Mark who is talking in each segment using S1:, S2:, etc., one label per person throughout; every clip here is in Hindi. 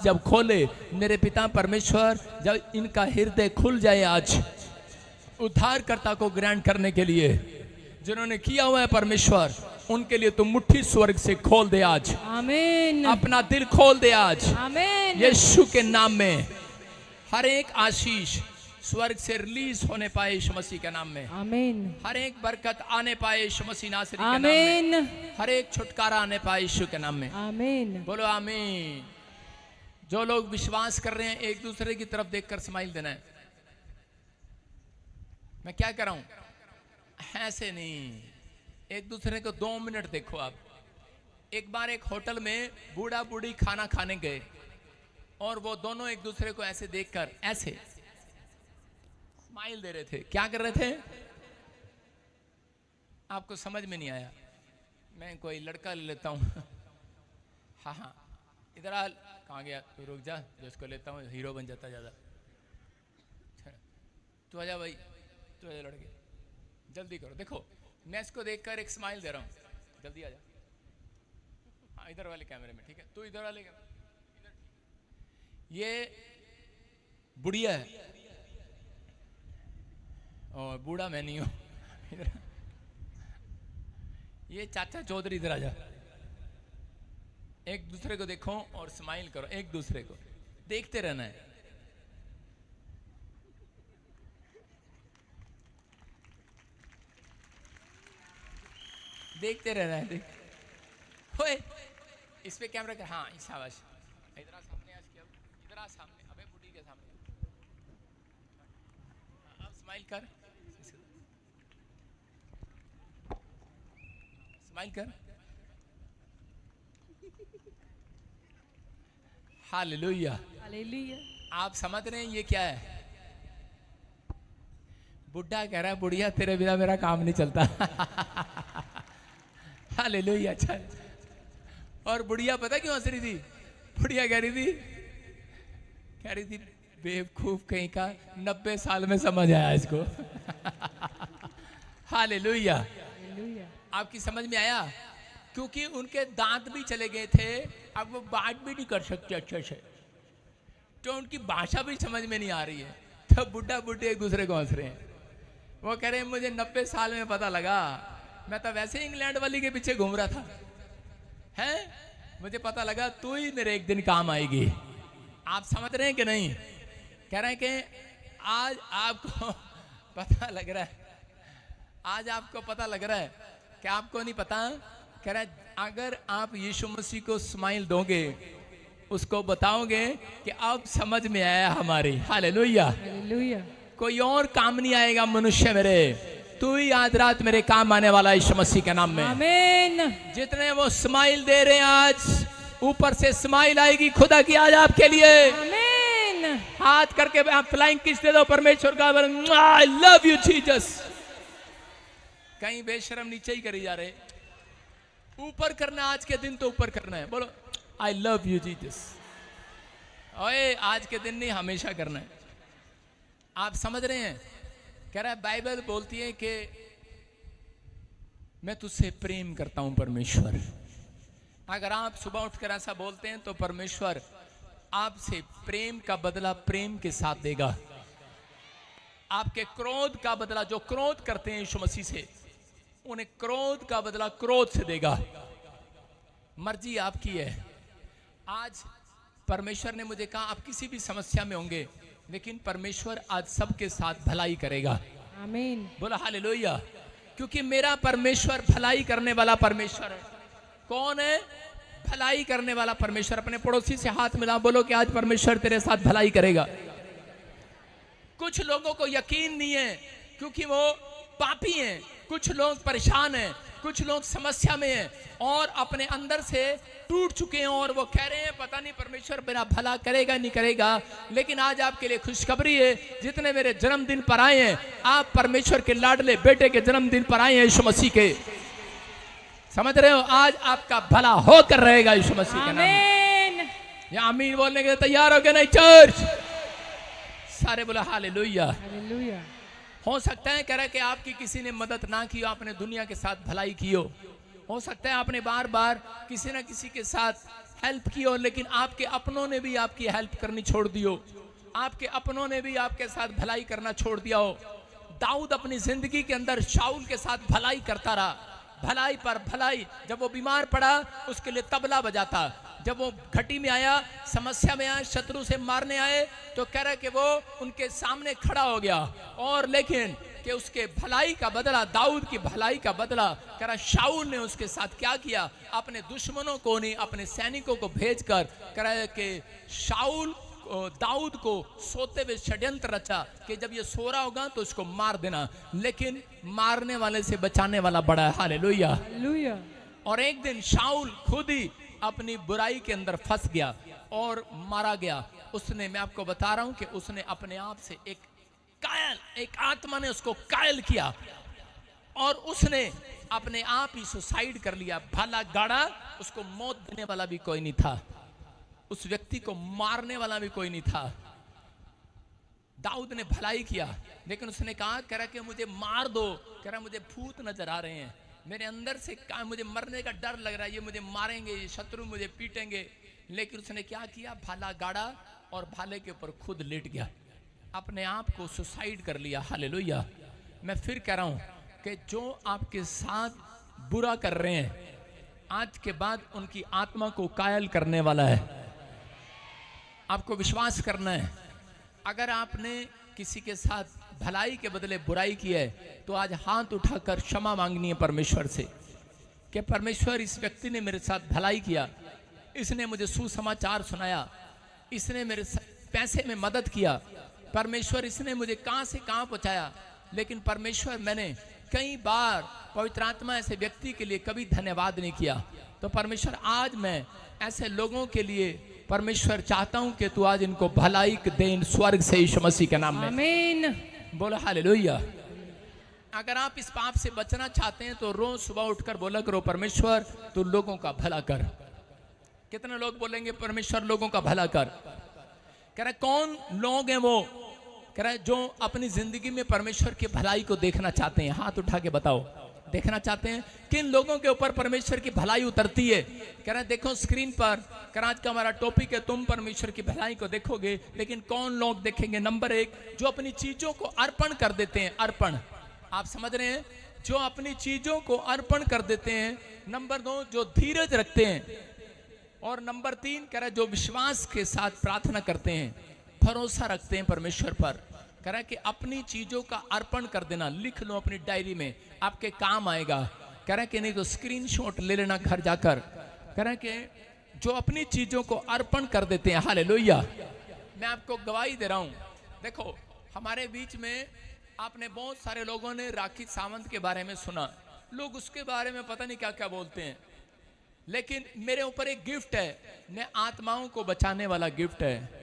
S1: जब खोले मेरे पिता परमेश्वर, जब इनका हृदय खुल जाए आज उद्धारकर्ता को ग्रहण करने के लिए, जिन्होंने किया हुआ है परमेश्वर, उनके लिए तुम मुट्ठी स्वर्ग से खोल दे आज।
S2: आमीन।
S1: अपना दिल खोल दे आज
S2: आमीन।
S1: यीशु के नाम में। हर एक आशीष स्वर्ग से रिलीज होने पाए यीशु मसीह के नाम में।
S2: आमीन।
S1: हर एक बरकत आने पाए यीशु मसीह नासरी के नाम में।
S2: आमीन।
S1: हर एक छुटकारा आने पाए यीशु के नाम में।
S2: आमीन।
S1: बोलो आमीन। जो लोग विश्वास कर रहे हैं, एक दूसरे की तरफ देखकर स्माइल देना है। मैं क्या कर रहा हूं? ऐसे नहीं, एक दूसरे को 2 मिनट देखो आप। एक बार एक होटल में बूढ़ा बूढ़ी खाना खाने गए और वो दोनों एक दूसरे को ऐसे देखकर ऐसे स्माइल दे रहे थे। क्या कर रहे थे? आपको समझ में नहीं आया। मैं कोई लड़का ले लेता हूं। हाँ हाँ, इधर आ। कहाँ गया? तू रुक जा, जिसको लेता हूँ हीरो बन जाता ज्यादा। तू आजा भाई, तू आजा लड़के, जल्दी करो। देखो मैं इसको देखकर एक स्माइल दे रहा हूँ, जल्दी आजा। हाँ इधर वाले कैमरे में, ठीक है? तू इधर वाले कैमरे, ये बुढ़िया है और बूढ़ा मैं नहीं हूँ। ये चाचा चौधरी, इधर आजा। एक दूसरे को देखो और स्माइल करो। एक दूसरे को देखते रहना है। देखते रहना है। होए, इस पे कैमरा कर। हाँ शाबाश। इधर आ सामने, आज क्या? इधर आ सामने। अबे बुढ़ी के सामने। अब स्माइल कर, स्माइल कर। हालेलुया।
S2: हालेलुया।
S1: आप समझ रहे हैं ये क्या है? बुढ़ा कह रहा है बुढ़िया तेरे बिना मेरा काम नहीं चलता। हालेलुया। अच्छा, और बुढ़िया पता क्यों हंस रही थी? बुढ़िया कह रही थी बेवकूफ कहीं का, 90 साल में समझ आया इसको। हालेलुया। आपकी समझ में आया? क्योंकि उनके दांत भी चले गए थे, अब वो बात भी नहीं कर सकते अच्छे से, तो उनकी भाषा भी समझ में नहीं आ रही है। तो बुढ़ा बुढ़ी एक दूसरे को हंस रहे हैं। वो कह रहे हैं मुझे 90 साल में पता लगा, मैं तो वैसे इंग्लैंड वाली के पीछे घूम रहा था, हैं? मुझे पता लगा तू ही मेरे एक दिन काम आएगी। आप समझ रहे हैं कि नहीं? कह रहे हैं कि आज आपको पता लग रहा है, आज आपको पता लग रहा है कि आपको नहीं पता। कह रहा है अगर आप यीशु मसीह को स्माइल दोगे, उसको बताओगे कि अब समझ में आया हमारी। हालेलुया।
S2: हालेलुया।
S1: कोई और काम नहीं आएगा मनुष्य मेरे, तू ही आज रात मेरे काम आने वाला यीशु मसीह के नाम में।
S2: आमीन।
S1: जितने वो स्माइल दे रहे हैं आज, ऊपर से स्माइल आएगी खुदा की आज आपके लिए।
S2: आमीन।
S1: हाथ करके आप फ्लाइंग किस दे दो परमेश्वर का। I love you Jesus. कहीं बेशरम नीचे ही करी जा रहे, ऊपर करना। आज के दिन तो ऊपर करना है। बोलो आई लव यू जीसस। ओए आज के दिन नहीं, हमेशा करना है। आप समझ रहे हैं? कह रहा है बाइबल बोलती है कि मैं तुझसे प्रेम करता हूं परमेश्वर। अगर आप सुबह उठकर ऐसा बोलते हैं तो परमेश्वर आपसे प्रेम का बदला प्रेम के साथ देगा। आपके क्रोध का बदला, जो क्रोध करते हैं यीशु मसीह से, उन्हें क्रोध का बदला क्रोध से देगा। मर्जी आपकी है। आज परमेश्वर ने मुझे कहा आप किसी भी समस्या में होंगे, लेकिन परमेश्वर आज सबके साथ भलाई करेगा।
S2: आमीन।
S1: बोला हालेलुया। क्योंकि मेरा परमेश्वर भलाई करने वाला परमेश्वर है। कौन है? भलाई करने वाला परमेश्वर। अपने पड़ोसी से हाथ मिला, बोलो कि आज परमेश्वर तेरे साथ भलाई करेगा। कुछ लोगों को यकीन नहीं है क्योंकि वो पापी हैं, कुछ लोग परेशान हैं, कुछ लोग समस्या में हैं और अपने अंदर से टूट चुके हैं और वो कह रहे हैं पता नहीं परमेश्वर मेरा भला करेगा नहीं करेगा। लेकिन आज आपके लिए खुशखबरी है, जितने मेरे जन्मदिन पर आए हैं, आप परमेश्वर के लाडले बेटे के जन्मदिन पर आए हैं यीशु मसीह के। समझ रहे हो? आज आपका भला होकर रहेगा यीशु मसीह के नाम में। या आमीन बोलने के लिए तैयार हो गए नहीं चर्च? सारे बोला हालेलुया।
S2: हालेलुया।
S1: हो सकता है कह रहा है कि आपकी किसी ने मदद ना की, आपने दुनिया के साथ भलाई की हो सकता है आपने बार बार किसी ना किसी के साथ हेल्प की हो, लेकिन आपके अपनों ने भी आपकी हेल्प करनी छोड़ दी हो, आपके अपनों ने भी आपके साथ भलाई करना छोड़ दिया हो। दाऊद अपनी जिंदगी के अंदर शाऊल के साथ भलाई करता रहा, भलाई पर भलाई। जब वो बीमार पड़ा उसके लिए तबला बजाता, जब वो घटी में आया, समस्या में आया, शत्रु से मारने आए, तो कह रहा कि वो उनके सामने खड़ा हो गया। और लेकिन कि उसके भलाई का बदला, दाऊद की भलाई का बदला, कह रहा शाऊल ने उसके साथ क्या किया, अपने दुश्मनों को नहीं, अपने सैनिकों को भेजकर कह रहा है कि शाऊल दाऊद को सोते हुए षड्यंत्र रचा कि जब ये सो रहा होगा तो उसको मार देना, लेकिन मारने वाले से बचाने वाला बड़ा है। हालेलुया।
S2: हालेलुया।
S1: और एक दिन शाऊल खुद ही अपनी बुराई के अंदर फंस गया और मारा गया। उसने, मैं आपको बता रहा हूं कि उसने अपने आप से एक आत्मा ने उसको कायल किया और उसने अपने आप ही सुसाइड कर लिया। भला गाड़ा, उसको मौत देने वाला भी कोई नहीं था, उस व्यक्ति को मारने वाला भी कोई नहीं था। दाऊद ने भलाई किया, लेकिन उसने कहा, कह रहा कि मुझे मार दो, कह रहा मुझे भूत नजर आ रहे हैं, मेरे अंदर से मुझे मरने का डर लग रहा है, ये मुझे मारेंगे, ये शत्रु मुझे पीटेंगे। लेकिन उसने क्या किया, भाला गाड़ा और भाले के ऊपर खुद लेट गया, अपने आप को सुसाइड कर लिया। हालेलुया। मैं फिर कह रहा हूं कि जो आपके साथ बुरा कर रहे हैं, आज के बाद उनकी आत्मा को कायल करने वाला है। आपको विश्वास करना है। अगर आपने किसी के साथ भलाई के बदले बुराई की है, तो आज हाथ उठाकर क्षमा मांगनी है परमेश्वर से कि परमेश्वर, इस व्यक्ति ने मेरे साथ भलाई किया, इसने मुझे सुसमाचार सुनाया, इसने मेरे पैसे में मदद किया, परमेश्वर इसने मुझे कहां से कहां पहुंचाया, लेकिन परमेश्वर मैंने कई बार पवित्र आत्मा ऐसे व्यक्ति के लिए कभी धन्यवाद नहीं किया। तो परमेश्वर, आज मैं ऐसे लोगों के लिए परमेश्वर चाहता हूं कि तू आज इनको भलाई दे, स्वर्ग से यीशु मसीह के नाम में।
S2: आमीन।
S1: बोलो हालेलुया। अगर आप इस पाप से बचना चाहते हैं तो रोज सुबह उठकर बोला करो, परमेश्वर तू लोगों का भला कर। कितने लोग बोलेंगे परमेश्वर लोगों का भला कर? कह रहे कौन लोग हैं वो, कह रहे जो अपनी जिंदगी में परमेश्वर की भलाई को देखना चाहते हैं। हाथ उठा के बताओ, देखना चाहते हैं किन लोगों के ऊपर परमेश्वर की भलाई उतरती है। कह रहे देखो स्क्रीन पर, कह आज का हमारा टॉपिक है, तुम परमेश्वर की भलाई को देखोगे, लेकिन कौन लोग देखेंगे? नंबर एक, जो अपनी चीजों को अर्पण कर देते हैं। अर्पण, आप समझ रहे हैं, जो अपनी चीजों को अर्पण कर देते हैं। नंबर दो, जो धीरज रखते हैं। और नंबर तीन, कह रहे जो विश्वास के साथ प्रार्थना करते हैं, भरोसा रखते हैं परमेश्वर पर। कह रहा कि अपनी चीजों का अर्पण कर देना, लिख लो अपनी डायरी में, आपके काम आएगा। कह रहा कि नहीं तो स्क्रीनशॉट ले लेना घर जाकर। कह रहा कि जो अपनी चीजों को अर्पण कर देते हैं। हालेलुया। मैं आपको गवाही दे रहा हूं। देखो हमारे बीच में आपने बहुत सारे लोगों ने राखी सावंत के बारे में सुना, लोग उसके बारे में पता नहीं क्या क्या बोलते हैं, लेकिन मेरे ऊपर एक गिफ्ट है, मैं आत्माओं को बचाने वाला गिफ्ट है।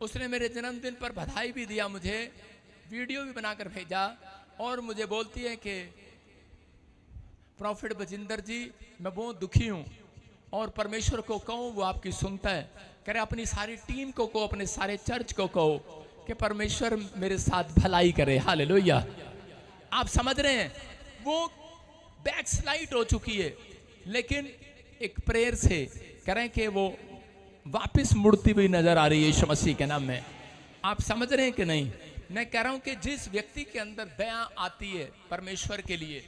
S1: उसने मेरे जन्मदिन पर बधाई भी दिया, मुझे वीडियो भी बनाकर भेजा और मुझे बोलती है कि प्रॉफिट बजिंदर जी मैं बहुत दुखी हूँ और परमेश्वर को कहो वो आपकी सुनता है। कह रहे अपनी सारी टीम को कहो, अपने सारे चर्च को कहो कि परमेश्वर मेरे साथ भलाई करे। हालेलुया। आप समझ रहे हैं, वो बैकस्लाइड हो चुकी है, लेकिन एक प्रेयर से कह रहे हैं कि वो वापस मुड़ती हुई नजर आ रही है यीशु मसीह के नाम में। आप समझ रहे हैं कि नहीं? मैं कह रहा हूं कि जिस व्यक्ति के अंदर दया आती है परमेश्वर के लिए,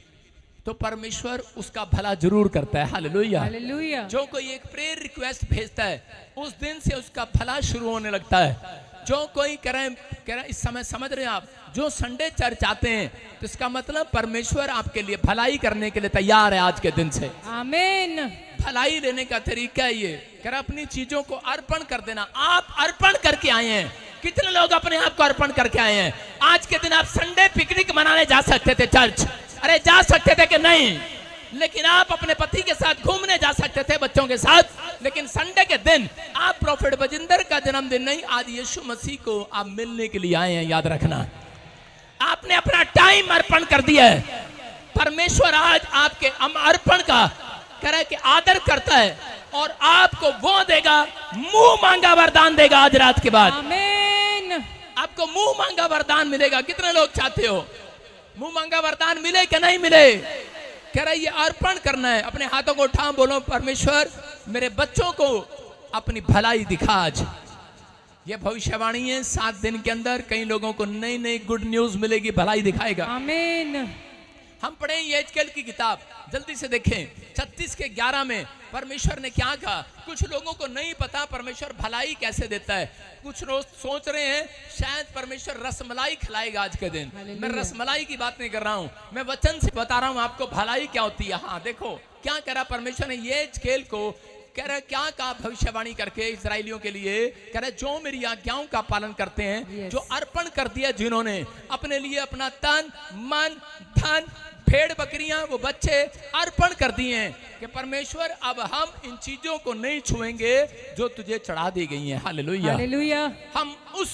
S1: तो परमेश्वर उसका भला जरूर करता है। हालेलुया।
S2: हालेलुया।
S1: जो कोई एक प्रेयर रिक्वेस्ट भेजता है, उस दिन से उसका भला शुरू होने लगता है। जो कोई कह रहा है इस समय, समझ रहे हैं आप, जो संडे चर्च आते हैं, तो इसका मतलब परमेश्वर आपके लिए भलाई करने के लिए तैयार है आज के दिन से।
S2: आमीन।
S1: भलाई लेने का तरीका है ये, कर अपनी चीजों को अर्पण कर देना। आप अर्पण करके आए हैं, कितने लोग अपने आप को अर्पण करके आए हैं? आज के दिन आप संडे पिकनिक मनाने जा सकते थे चर्च, अरे जा सकते थे कि नहीं? लेकिन आप अपने पति के साथ घूमने जा सकते थे, बच्चों के साथ, लेकिन संडे के दिन आप प्रॉफिट बजिंदर का जन्मदिन नहीं, आज यीशु मसीह को आप मिलने के लिए आए हैं। याद रखना, आपने अपना टाइम अर्पण कर दिया है। परमेश्वर आज आपके अर्पण का करे कि आदर करता है और आपको वो देगा, मुंह मांगा वरदान देगा। आज रात के बाद
S2: आमीन।
S1: आपको मुंह मांगा वरदान मिलेगा। कितने लोग चाहते हो मुंह मांगा वरदान मिले कि नहीं मिले? कह रहा है ये अर्पण करना है। अपने हाथों को उठाओ, बोलो परमेश्वर मेरे बच्चों को अपनी भलाई दिखा आज। ये भविष्यवाणी है, 7 दिन के अंदर कई लोगों को नई नई गुड न्यूज मिलेगी, भलाई दिखाएगा।
S2: आमीन।
S1: हम पढ़ें यहेजकेल की किताब, जल्दी से देखें 36 के 11 में परमेश्वर ने क्या कहा। कुछ लोगों को नहीं पता परमेश्वर भलाई कैसे देता है। कुछ लोग सोच रहे हैं शायद परमेश्वर रसमलाई खिलाएगा आज के दिन।
S2: हालेलुया।
S1: मैं रसमलाई की बात नहीं कर रहा हूं, मैं वचन से बता रहा हूं आपको भलाई क्या होती है। हाँ देखो क्या कह रहा परमेश्वर ने यहेजकेल को, कह रहा क्या कहा भविष्यवाणी करके इजराइलियों के लिए, कह रहा जो मेरी आज्ञाओं का पालन करते हैं,
S2: Yes.
S1: जो अर्पण कर दिया जिन्होंने अपने लिए अपना तन मन धन भेड़ बकरियां वो बच्चे अर्पण कर दिए हैं कि परमेश्वर अब हम इन चीजों को नहीं छुएंगे जो तुझे चढ़ा दी गई हैं। हालेलुया।
S2: हालेलुया।
S1: हम उस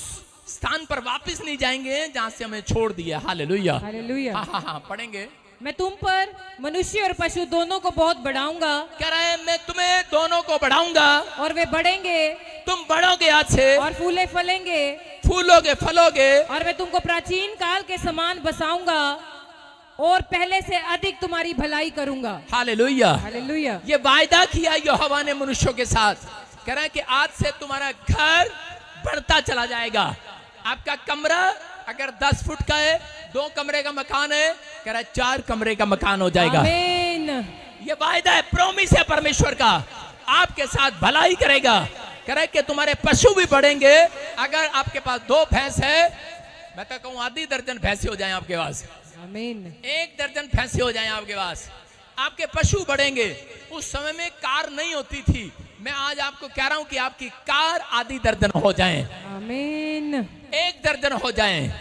S1: स्थान पर वापस नहीं जाएंगे जहां से हमें छोड़ दिया। हालेलुया।
S2: हालेलुया।
S1: हाँ हाँ हाँ पढ़ेंगे।
S2: मैं तुम पर मनुष्य और पशु दोनों को बहुत बढ़ाऊंगा
S1: कह रहा है मैं तुम्हें दोनों को बढ़ाऊंगा
S2: और वे बढ़ेंगे
S1: तुम बढ़ोगे आज से,
S2: और फूले फलेंगे
S1: फूलोगे फलोगे,
S2: और मैं तुमको प्राचीन काल के समान बसाऊंगा और पहले से अधिक तुम्हारी भलाई करूंगा।
S1: हालेलुया।
S2: हालेलुया।
S1: ये वायदा किया यहोवा ने मनुष्यों के साथ। कह रहा है कि आज से तुम्हारा घर बढ़ता चला जाएगा। आपका कमरा अगर 10 फुट का है, 2 कमरे का मकान है, कह रहा है 4 कमरे का मकान हो जाएगा।
S2: आमीन।
S1: ये वायदा है, प्रॉमिस है परमेश्वर का, आपके साथ भलाई करेगा। कह रहा है कि तुम्हारे पशु भी बढ़ेंगे। अगर आपके पास 2 भैंस है, मैं तो कहूं आधी दर्जन भैंसे हो जाएं आपके पास,
S2: आमीन।
S1: 1 दर्जन भैंसे हो जाएं आपके पास, आपके पशु बढ़ेंगे। उस समय में कार नहीं होती थी, मैं आज आपको कह रहा हूं कि आपकी कार आधी दर्जन हो जाएं,
S2: आमीन।
S1: 1 दर्जन हो जाएं।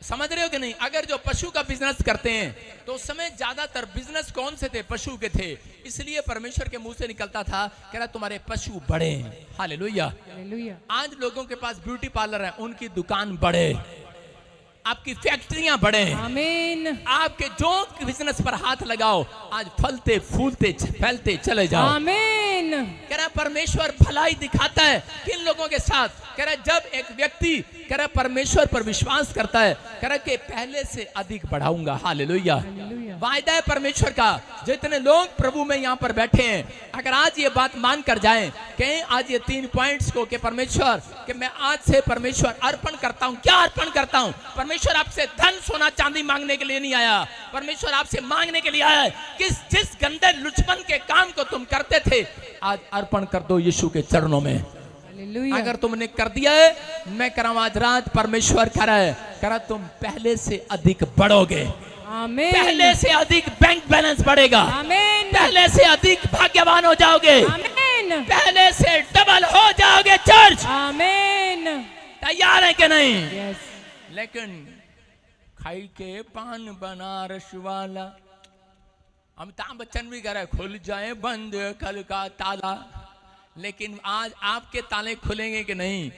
S1: समझ रहे हो कि नहीं? अगर जो पशु का बिजनेस करते हैं तो उस समय ज्यादातर बिजनेस कौन से थे? पशु के थे। इसलिए परमेश्वर के मुंह से निकलता था, कह रहा तुम्हारे पशु बढ़े। हालेलुया।
S2: हालेलुया।
S1: आज लोगों के पास ब्यूटी पार्लर है, उनकी दुकान बढ़े, आपकी फैक्ट्रियां बढ़े,
S2: आमीन।
S1: आपके जो बिजनेस पर हाथ लगाओ आज फलते फूलते फैलते चले जाओ।
S2: आमीन।
S1: कह रहा परमेश्वर भलाई दिखाता है किन लोगों के साथ? कह रहा जब एक व्यक्ति कह रहा परमेश्वर पर विश्वास करता है, कह रहा कि पहले से अधिक बढ़ाऊंगा। हालेलुया।
S2: हालेलुया।
S1: वायदा है परमेश्वर का। जितने लोग प्रभु में यहाँ पर बैठे हैं, अगर आज ये बात मान कर जाएं, कहें आज ये 3 पॉइंट्स को कि परमेश्वर कि मैं आज से परमेश्वर अर्पण करता हूँ। क्या अर्पण करता हूँ? परमेश्वर आपसे धन सोना चांदी मांगने के लिए नहीं आया, परमेश्वर आपसे मांगने के लिए आया है कि जिस गंदे लुचपन के काम को तुम करते थे आज अर्पण कर दो यीशु के चरणों में।
S2: हालेलुया।
S1: अगर तुमने कर दिया है, मैं कह रहा हूं आज रात परमेश्वर कह रहा है, कह रहा तुम पहले से अधिक बढ़ोगे,
S2: आमीन।
S1: पहले से अधिक बैंक बैलेंस बढ़ेगा,
S2: आमीन।
S1: पहले से अधिक भाग्यवान हो जाओगे,
S2: आमीन।
S1: पहले से डबल हो जाओगे। चर्च
S2: आमीन।
S1: तैयार है कि नहीं?
S2: यस।
S1: लेकिन खाई के पान बनारस वाला, अमिताभ बच्चन भी कह रहा है खुल जाए बंद कल का ताला। लेकिन आज आपके ताले खुलेंगे कि नहीं?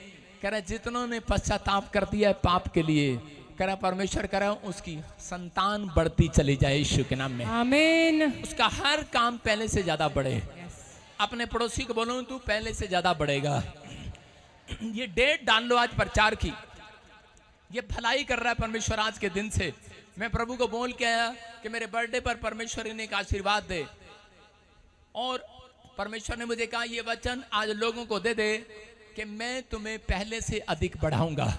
S1: कह रहा जितनों ने पश्चाताप कर दिया है पाप के लिए, कह रहा परमेश्वर कह रहा उसकी संतान बढ़ती चली जाए यीशु के नाम में।
S2: आमीन।
S1: उसका हर काम पहले से ज्यादा बढ़े। अपने पड़ोसी को बोलो तू पहले से ज्यादा बढ़ेगा। ये डेट डाल लो आज प्रचार की। ये भलाई कर रहा है परमेश्वर आज के दिन से। मैं प्रभु को बोल के आया कि मेरे बर्थडे पर परमेश्वर इन्हें एक आशीर्वाद दे, और परमेश्वर ने मुझे कहा ये वचन आज लोगों को दे दे कि मैं तुम्हें पहले से अधिक बढ़ाऊंगा।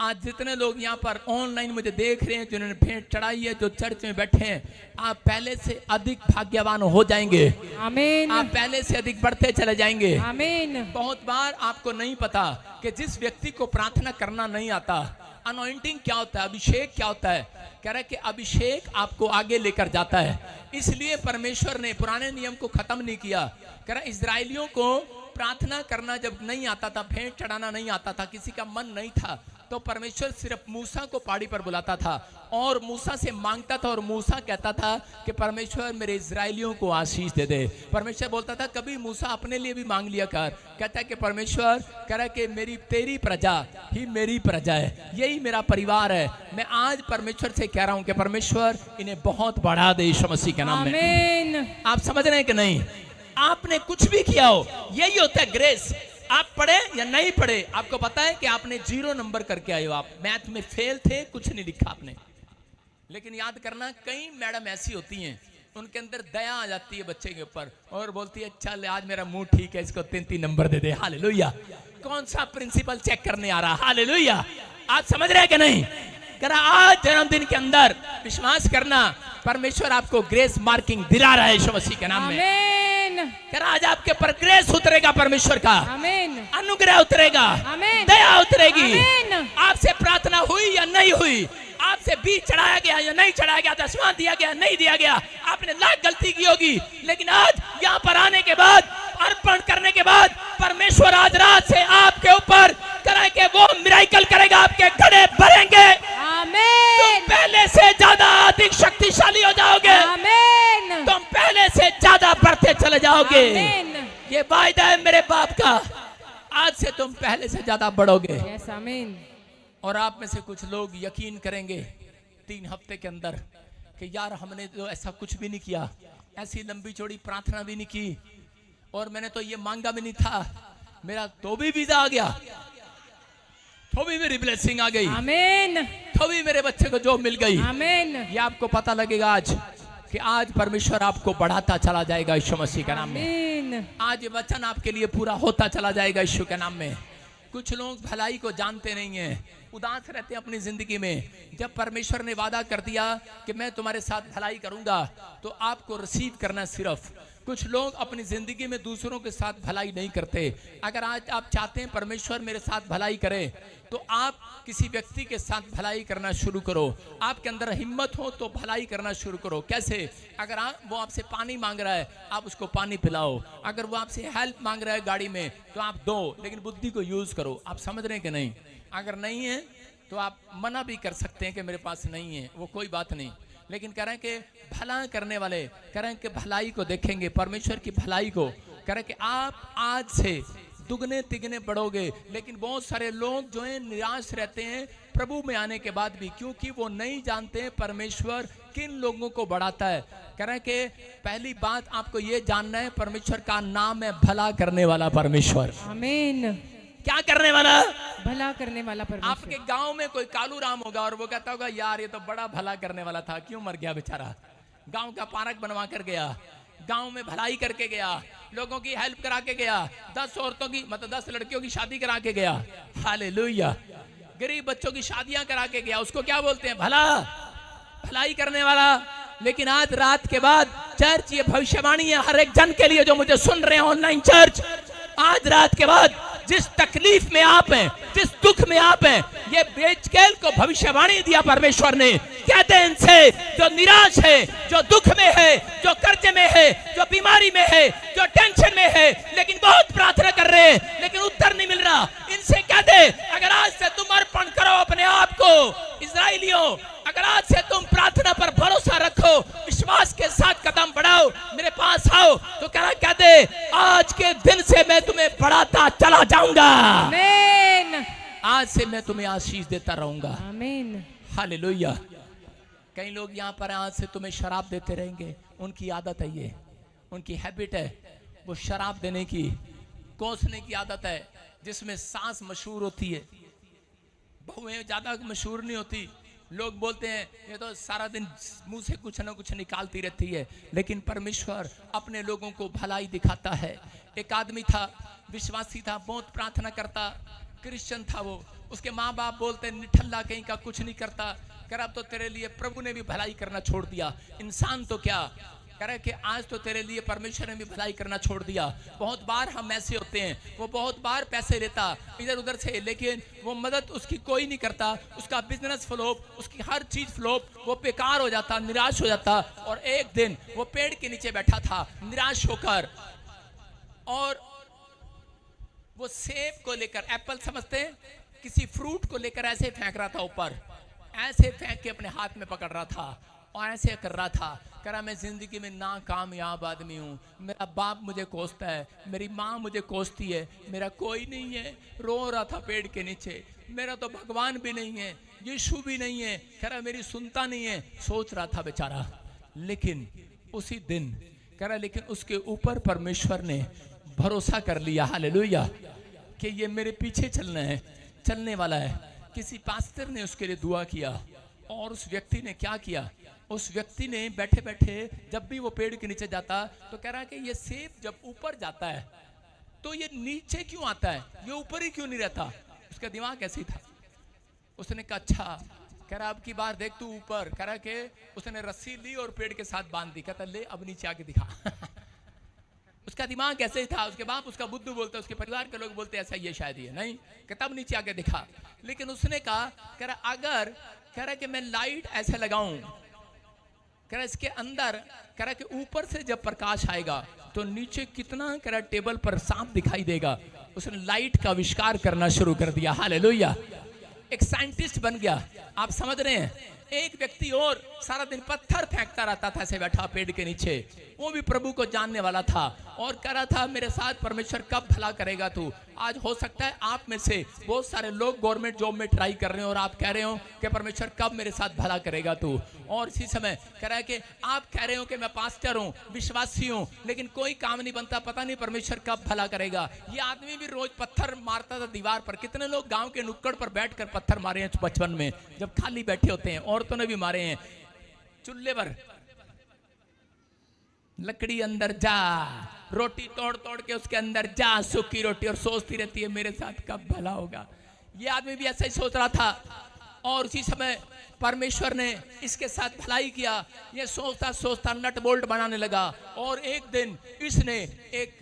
S1: आज जितने लोग यहाँ पर ऑनलाइन मुझे देख रहे हैं, जिन्होंने भेंट चढ़ाई है, जो चर्च में बैठे हैं, आप पहले से अधिक भाग्यवान हो जाएंगे।
S2: आमीन।
S1: आप पहले से अधिक बढ़ते चले जाएंगे।
S2: आमीन।
S1: बहुत बार आपको नहीं पता कि जिस व्यक्ति को प्रार्थना करना नहीं आता, अनॉइंटिंग क्या होता है, अभिषेक क्या होता है, कह रहा है कि अभिषेक आपको आगे लेकर जाता है। इसलिए परमेश्वर ने पुराने नियम को खत्म नहीं किया। कह रहा इजराइलियों को प्रार्थना करना जब नहीं आता था, भेंट चढ़ाना नहीं आता था, किसी का मन नहीं था, तो परमेश्वर सिर्फ मूसा को पहाड़ी पर बुलाता था और मूसा से मांगता था, और मूसा कहता था कि परमेश्वर मेरे इजराइलियों को आशीष दे दे। परमेश्वर बोलता था कभी मूसा अपने लिए भी मांग लिया कर। कहता है कि परमेश्वर कह रहा कि मेरी तेरी प्रजा ही मेरी प्रजा है, यही मेरा परिवार है। मैं आज परमेश्वर से कह रहा हूं कि परमेश्वर इन्हें बहुत बढ़ा दे यीशु मसीह के नाम में।
S2: आमीन।
S1: आप समझ रहे हैं कि नहीं? आपने कुछ भी किया हो, यही होता है ग्रेस। आप पढ़े या नहीं पढ़े, आपको पता है कि आपने 0 नंबर करके आए हो, आप मैथ में फेल थे, कुछ नहीं लिखा आपने, लेकिन याद करना, कई मैडम ऐसी होती हैं, उनके अंदर दया आ जाती है बच्चे के ऊपर और बोलती है चल आज मेरा मुंह ठीक है, इसको 3-3 नंबर दे दे। हालेलुया। कौन सा प्रिंसिपल चेक करने आ रहा? हालेलुया। आप समझ रहे हैं कि नहीं? करा आज जन्मदिन के अंदर विश्वास करना, परमेश्वर आपको ग्रेस मार्किंग दिला रहा है यीशु मसीह के नाम में।
S2: आमीन।
S1: करा आज आपके पर ग्रेस उतरेगा, परमेश्वर का
S2: आमीन।
S1: अनुग्रह उतरेगा,
S2: आमीन।
S1: दया उतरेगी।
S2: आमीन।
S1: आपसे प्रार्थना हुई या नहीं हुई, आपसे बीज चढ़ाया गया या नहीं चढ़ाया गया, दशवां दिया गया नहीं दिया गया, आपने लाख गलती की होगी, लेकिन आज यहाँ पर आने के बाद, अर्पण करने के बाद, परमेश्वर आज रात से आपके ऊपर करे के वो मिराकल करेगा, आपके घड़े भरेंगे,
S2: आमीन।
S1: पहले से ज्यादा अधिक शक्तिशाली हो जाओगे,
S2: आमीन।
S1: तुम पहले से ज्यादा बढ़ते चले जाओगे।
S2: आमीन।
S1: ये वायदा है मेरे बाप का, आज से तुम पहले से ज्यादा बढ़ोगे।
S2: यस, आमीन।
S1: और आप में से कुछ लोग यकीन करेंगे 3 हफ्ते के अंदर कि यार हमने तो ऐसा कुछ भी नहीं किया, ऐसी लंबी चौड़ी प्रार्थना भी नहीं की, और मैंने तो ये मांगा भी नहीं था, मेरा तो भी वीजा आ गया, तो भी मेरी ब्लेसिंग आ गई,
S2: आमीन।
S1: तो भी मेरे बच्चे को जॉब मिल गई।
S2: आमीन। ये
S1: ये आपको पता लगेगा आज कि आज परमेश्वर आपको बढ़ाता चला जाएगा यीशु मसीह के नाम में।
S2: आमीन।
S1: आज ये वचन आपके लिए पूरा होता चला जाएगा यीशु के नाम में। कुछ लोग भलाई को जानते नहीं हैं, उदास रहते हैं अपनी जिंदगी में। जब परमेश्वर ने वादा कर दिया कि मैं तुम्हारे साथ भलाई करूंगा, तो आपको रिसीव करना सिर्फ। कुछ लोग अपनी जिंदगी में दूसरों के साथ भलाई नहीं करते। अगर आज आप चाहते हैं परमेश्वर मेरे साथ भलाई करे, तो आप किसी व्यक्ति के साथ भलाई करना शुरू करो। आपके अंदर हिम्मत हो तो भलाई करना शुरू करो। कैसे? अगर वो आपसे पानी मांग रहा है, आप उसको पानी पिलाओ। अगर वो आपसे हेल्प मांग रहा है गाड़ी में, तो आप दो, लेकिन बुद्धि को यूज करो। आप समझ रहे हैं कि नहीं? अगर नहीं है तो आप मना भी कर सकते हैं कि मेरे पास नहीं है, वो कोई बात नहीं, लेकिन कह रहे हैं कि भला करने वाले कह रहे हैं कि भलाई को देखेंगे, परमेश्वर की भलाई को। कह रहे हैं कि आप आज से दुगने तिगने बढ़ोगे। लेकिन बहुत सारे लोग जो हैं निराश रहते हैं प्रभु में आने के बाद भी, क्योंकि वो नहीं जानते हैं परमेश्वर किन लोगों को बढ़ाता है। कह रहे हैं कि पहली बात आपको ये जानना है, परमेश्वर का नाम है भला करने वाला परमेश्वर।
S2: आमीन।
S1: क्या करने वाला?
S2: भला करने वाला परमेश्वर।
S1: आपके गांव में कोई कालू राम होगा और वो कहता होगा यार ये तो बड़ा भला करने वाला था, क्यों मर गया बेचारा। गांव का पार्क बनवा कर गया, गांव में भलाई करके गया, लोगों की हेल्प करा के गया, 10 औरतों की मतलब 10 लड़कियों की शादी करा के गया। हालेलुया। गरीब बच्चों की शादियां करा के गया, उसको क्या बोलते हैं? भला, भलाई करने वाला। लेकिन आज रात के बाद चर्च, ये भविष्यवाणी है हर एक जन के लिए जो मुझे सुन रहे हैं ऑनलाइन चर्च, आज रात के बाद जिस तकलीफ में आप हैं, जिस दुख में आप हैं, ये बेचकेल को भविष्यवाणी दिया परमेश्वर ने। कहते हैं इनसे जो निराश है, जो दुख में है, जो कर्जे में है, जो बीमारी में है, जो टेंशन में है, लेकिन बहुत प्रार्थना कर रहे हैं लेकिन उत्तर नहीं मिल रहा, इनसे कहते अगर आज से तुम अर्पण करो अपने आप को, इस्राएलियों अगर आज से तुम प्रार्थना पर भरोसा रखो, विश्वास के साथ कदम बढ़ाओ, मेरे पास आओ, तो कहते आज के दिन से मैं तुम्हें बढ़ाता चला जाऊंगा।
S2: आमीन।
S1: आज से मैं तुम्हें आशीष देता रहूंगा।
S2: आमीन।
S1: हालेलुया। कई लोग यहाँ पर आज से तुम्हें शराब देते रहेंगे, उनकी आदत है, ये उनकी हैबिट है, वो शराब देने की, कोसने की आदत है, जिसमें सास मशहूर होती है, बहुएं ज्यादा मशहूर नहीं होती। लोग बोलते हैं ये तो सारा दिन मुंह से कुछ ना कुछ निकालती रहती है, लेकिन परमेश्वर अपने लोगों को भलाई दिखाता है। एक आदमी था, विश्वासी था, बहुत प्रार्थना करता, क्रिश्चियन था वो। उसके माँ बाप बोलते निठल्ला कहीं का, कुछ नहीं करता। कर अब तो तेरे लिए प्रभु ने भी भलाई करना छोड़ दिया। इंसान तो क्या करे कि आज तो तेरे लिए परमेश्वर ने भी भलाई करना छोड़ दिया। बहुत बार हम ऐसे होते हैं, वो बहुत बार पैसे लेता इधर उधर से, लेकिन वो मदद उसकी कोई नहीं करता, उसका बिजनेस फ्लॉप, उसकी हर चीज फ्लॉप, वो बेकार हो जाता, निराश हो जाता। और एक दिन वो पेड़ के नीचे बैठा था निराश होकर, और वो सेब को लेकर, एप्पल समझते हैं, किसी फ्रूट को लेकर ऐसे फेंक रहा था ऊपर, ऐसे फेंक के अपने हाथ में पकड़ रहा था और ऐसे कर रहा था। कह रहा मैं जिंदगी में नाकामयाब आदमी हूँ, मेरा बाप मुझे कोसता है, मेरी माँ मुझे कोसती है, मेरा कोई नहीं है। रो रहा था पेड़ के नीचे, मेरा तो भगवान भी नहीं है, यीशु भी नहीं है। कह रहा मेरी सुनता नहीं है, सोच रहा था बेचारा। लेकिन उसी दिन कह रहा, लेकिन उसके ऊपर परमेश्वर ने भरोसा कर लिया, हालेलुया, कि ये मेरे पीछे चलना है, चलने वाला है। किसी पास्टर ने उसके लिए दुआ किया, और उस व्यक्ति ने क्या किया, उस व्यक्ति ने बैठे बैठे जब भी वो पेड़ के नीचे जाता तो कह रहा है कि ये सेब जब ऊपर जाता है तो ये नीचे क्यों आता है, ये ऊपर ही क्यों नहीं रहता। उसका दिमाग ऐसे ही था। उसने कहा अच्छा, कह रहा अब की बार देख तू ऊपर। कह रहा कि उसने रस्सी ली और पेड़ के साथ बांध दी। कहता ले अब नीचे आके दिखा। उसका दिमाग ऐसे ही था। उसके बाप उसका बुद्धू बोलते, उसके परिवार के लोग बोलते ऐसा ये शायद ये नहीं, कि तब नीचे आके दिखा। लेकिन उसने कहा, कह रहा अगर, कह रहा कि मैं लाइट ऐसे लगाऊं, कह रहा इसके अंदर, कह रहा कि ऊपर से जब प्रकाश आएगा तो नीचे कितना, कह रहा टेबल पर सांप दिखाई देगा। उसने लाइट का आविष्कार करना शुरू कर दिया। हालेलुया, एक साइंटिस्ट बन गया। आप समझ रहे हैं। एक व्यक्ति और सारा दिन पत्थर फेंकता रहता था, ऐसे बैठा पेड़ के नीचे। वो भी प्रभु को जानने वाला था और कह रहा था मेरे साथ परमेश्वर कब भला करेगा तू। आज हो सकता है आप में से बहुत सारे लोग गवर्नमेंट जॉब में ट्राई कर रहे हो और आप कह रहे हो कि परमेश्वर कब मेरे साथ भला करेगा तू। और इसी समय कह रहा है कि आप कह रहे हो कि मैं पास्टर हूँ, विश्वासी हूँ, लेकिन कोई काम नहीं बनता, पता नहीं परमेश्वर कब भला करेगा। ये आदमी भी रोज पत्थर मारता था दीवार पर। कितने लोग गाँव के नुक्कड़ पर बैठ कर पत्थर मारे हैं बचपन में, जब खाली बैठे होते हैं। औरतों ने भी मारे हैं चूल्हे पर, लकड़ी अंदर जा, रोटी तोड़ तोड़ के उसके अंदर जा, सूखी रोटी, और सोचती रहती है मेरे साथ कब भला होगा। ये आदमी भी ऐसा ही सोच रहा था। और उसी समय परमेश्वर ने इसके साथ भलाई किया। ये सोचता सोचता नट बोल्ट बनाने लगा और एक दिन इसने एक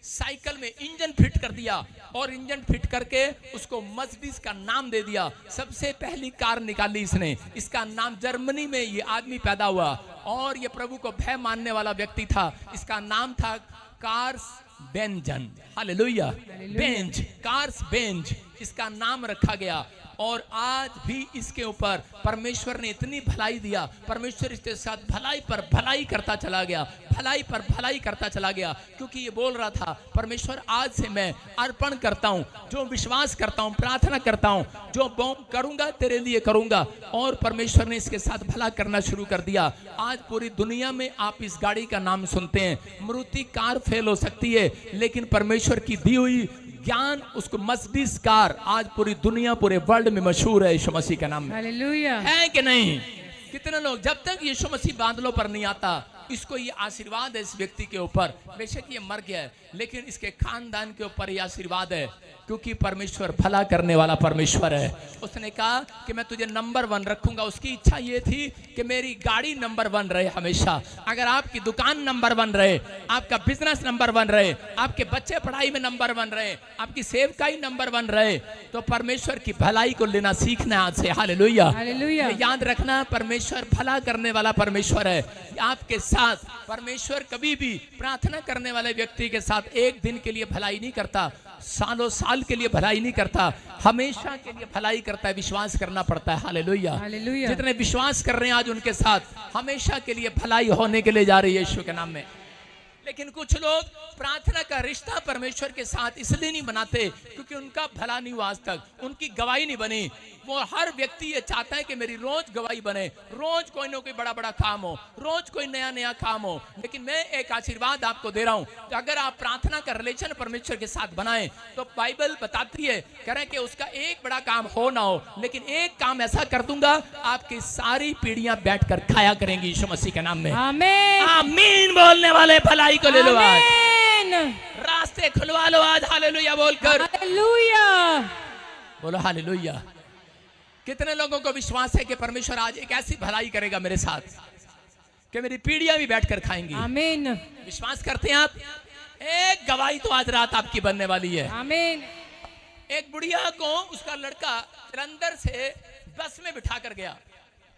S1: साइकिल में इंजन फिट कर दिया और इंजन फिट करके उसको मर्सिडीज का नाम दे दिया। सबसे पहली कार निकाली इसने। इसका नाम, जर्मनी में ये आदमी पैदा हुआ और ये प्रभु को भय मानने वाला व्यक्ति था। इसका नाम था कार्स बेंजन। हालेलुया, बेंज, कार्स बेंज इसका नाम रखा गया। और आज भी इसके ऊपर परमेश्वर ने इतनी भलाई दिया। परमेश्वर इसके साथ भलाई पर भलाई करता चला गया, भलाई पर भलाई करता चला गया, क्योंकि ये बोल रहा था परमेश्वर आज से मैं अर्पण करता हूँ, जो विश्वास करता हूँ, प्रार्थना करता हूँ, जो करूँगा तेरे लिए करूँगा। और परमेश्वर ने इसके साथ भला करना शुरू कर दिया। आज पूरी दुनिया में आप इस गाड़ी का नाम सुनते हैं। मारुति कार फेल हो सकती है, लेकिन परमेश्वर की दी हुई ज्ञान, उसको मर्सिडीज कार आज पूरी दुनिया, पूरे वर्ल्ड में मशहूर है यीशु मसीह का नाम।
S2: हालेलुया,
S1: है कि नहीं। कितने लोग, जब तक यीशु मसीह बादलों पर नहीं आता, इसको ये आशीर्वाद है इस व्यक्ति के ऊपर। बेशक ये मर गया है, लेकिन इसके खानदान के ऊपर ये आशीर्वाद है, क्योंकि परमेश्वर भला करने वाला परमेश्वर है। उसने कहा कि मैं तुझे नंबर 1 रखूंगा। उसकी इच्छा ये थी कि मेरी गाड़ी नंबर 1 रहे हमेशा। अगर आपकी दुकान नंबर 1 रहे, आपका बिजनेस नंबर 1 रहे, आपके बच्चे पढ़ाई में नंबर 1 रहे, आपकी सेवकाई नंबर 1 रहे, तो परमेश्वर की भलाई को लेना सीखना आज से। Hallelujah,
S2: hallelujah.
S1: याद रखना परमेश्वर भला करने वाला परमेश्वर है। आपके साथ परमेश्वर कभी भी प्रार्थना करने वाले व्यक्ति के साथ एक दिन के लिए भलाई नहीं करता, सालों साल के लिए भलाई नहीं करता, हमेशा के लिए भलाई करता है। विश्वास करना पड़ता है। Hallelujah,
S2: hallelujah.
S1: जितने विश्वास कर रहे हैं आज उनके साथ हमेशा के लिए भलाई होने के लिए जा रही है यीशु के नाम में। लेकिन कुछ लोग प्रार्थना का रिश्ता परमेश्वर के साथ इसलिए नहीं बनाते क्योंकि उनका भला नहीं हुआ आज तक, उनकी गवाही नहीं बनी। वो हर व्यक्ति ये चाहता है कि मेरी रोज गवाही बने, रोज कोई ना कोई बड़ा बड़ा काम हो, रोज कोई नया नया काम हो। लेकिन मैं एक आशीर्वाद आपको दे रहा हूं कि अगर आप प्रार्थना का रिलेशन परमेश्वर के साथ बनाएं तो बाइबल बताती है, कह रहे हैं कि उसका एक बड़ा काम हो ना हो, लेकिन एक काम ऐसा कर दूंगा, आपकी सारी पीढ़ियां बैठकर खाया करेंगी यीशु मसीह के नाम में।
S2: आमीन,
S1: आमीन बोलने वाले भलाई को ले लो आज,
S2: आमीन।
S1: रास्ते खुलवा लो आज। हालेलुया बोलकर
S2: हालेलुया,
S1: बोलो हालेलुया। कितने लोगों को विश्वास है कि परमेश्वर आज एक ऐसी भलाई करेगा मेरे साथ कि मेरी पीढ़ियां भी बैठकर खाएंगी।
S2: आमीन,
S1: विश्वास करते हैं आप? एक गवाही तो आज रात आपकी बनने वाली है।
S2: आमीन।
S1: एक बुढ़िया को उसका लड़का जलंधर से बस में बिठा कर गया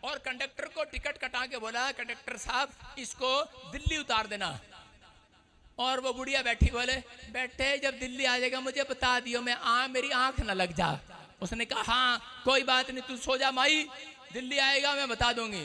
S1: और कंडक्टर को टिकट कटा के बोला, कंडक्टर साहब इसको दिल्ली उतार देना। और वो बुढ़िया बैठी, बोले बैठे जब दिल्ली आ जाएगा मुझे बता दियो, मैं मेरी आंख ना लग जा। उसने कहा हाँ कोई बात नहीं, तू सो जा माई, दिल्ली आएगा मैं बता दूंगी।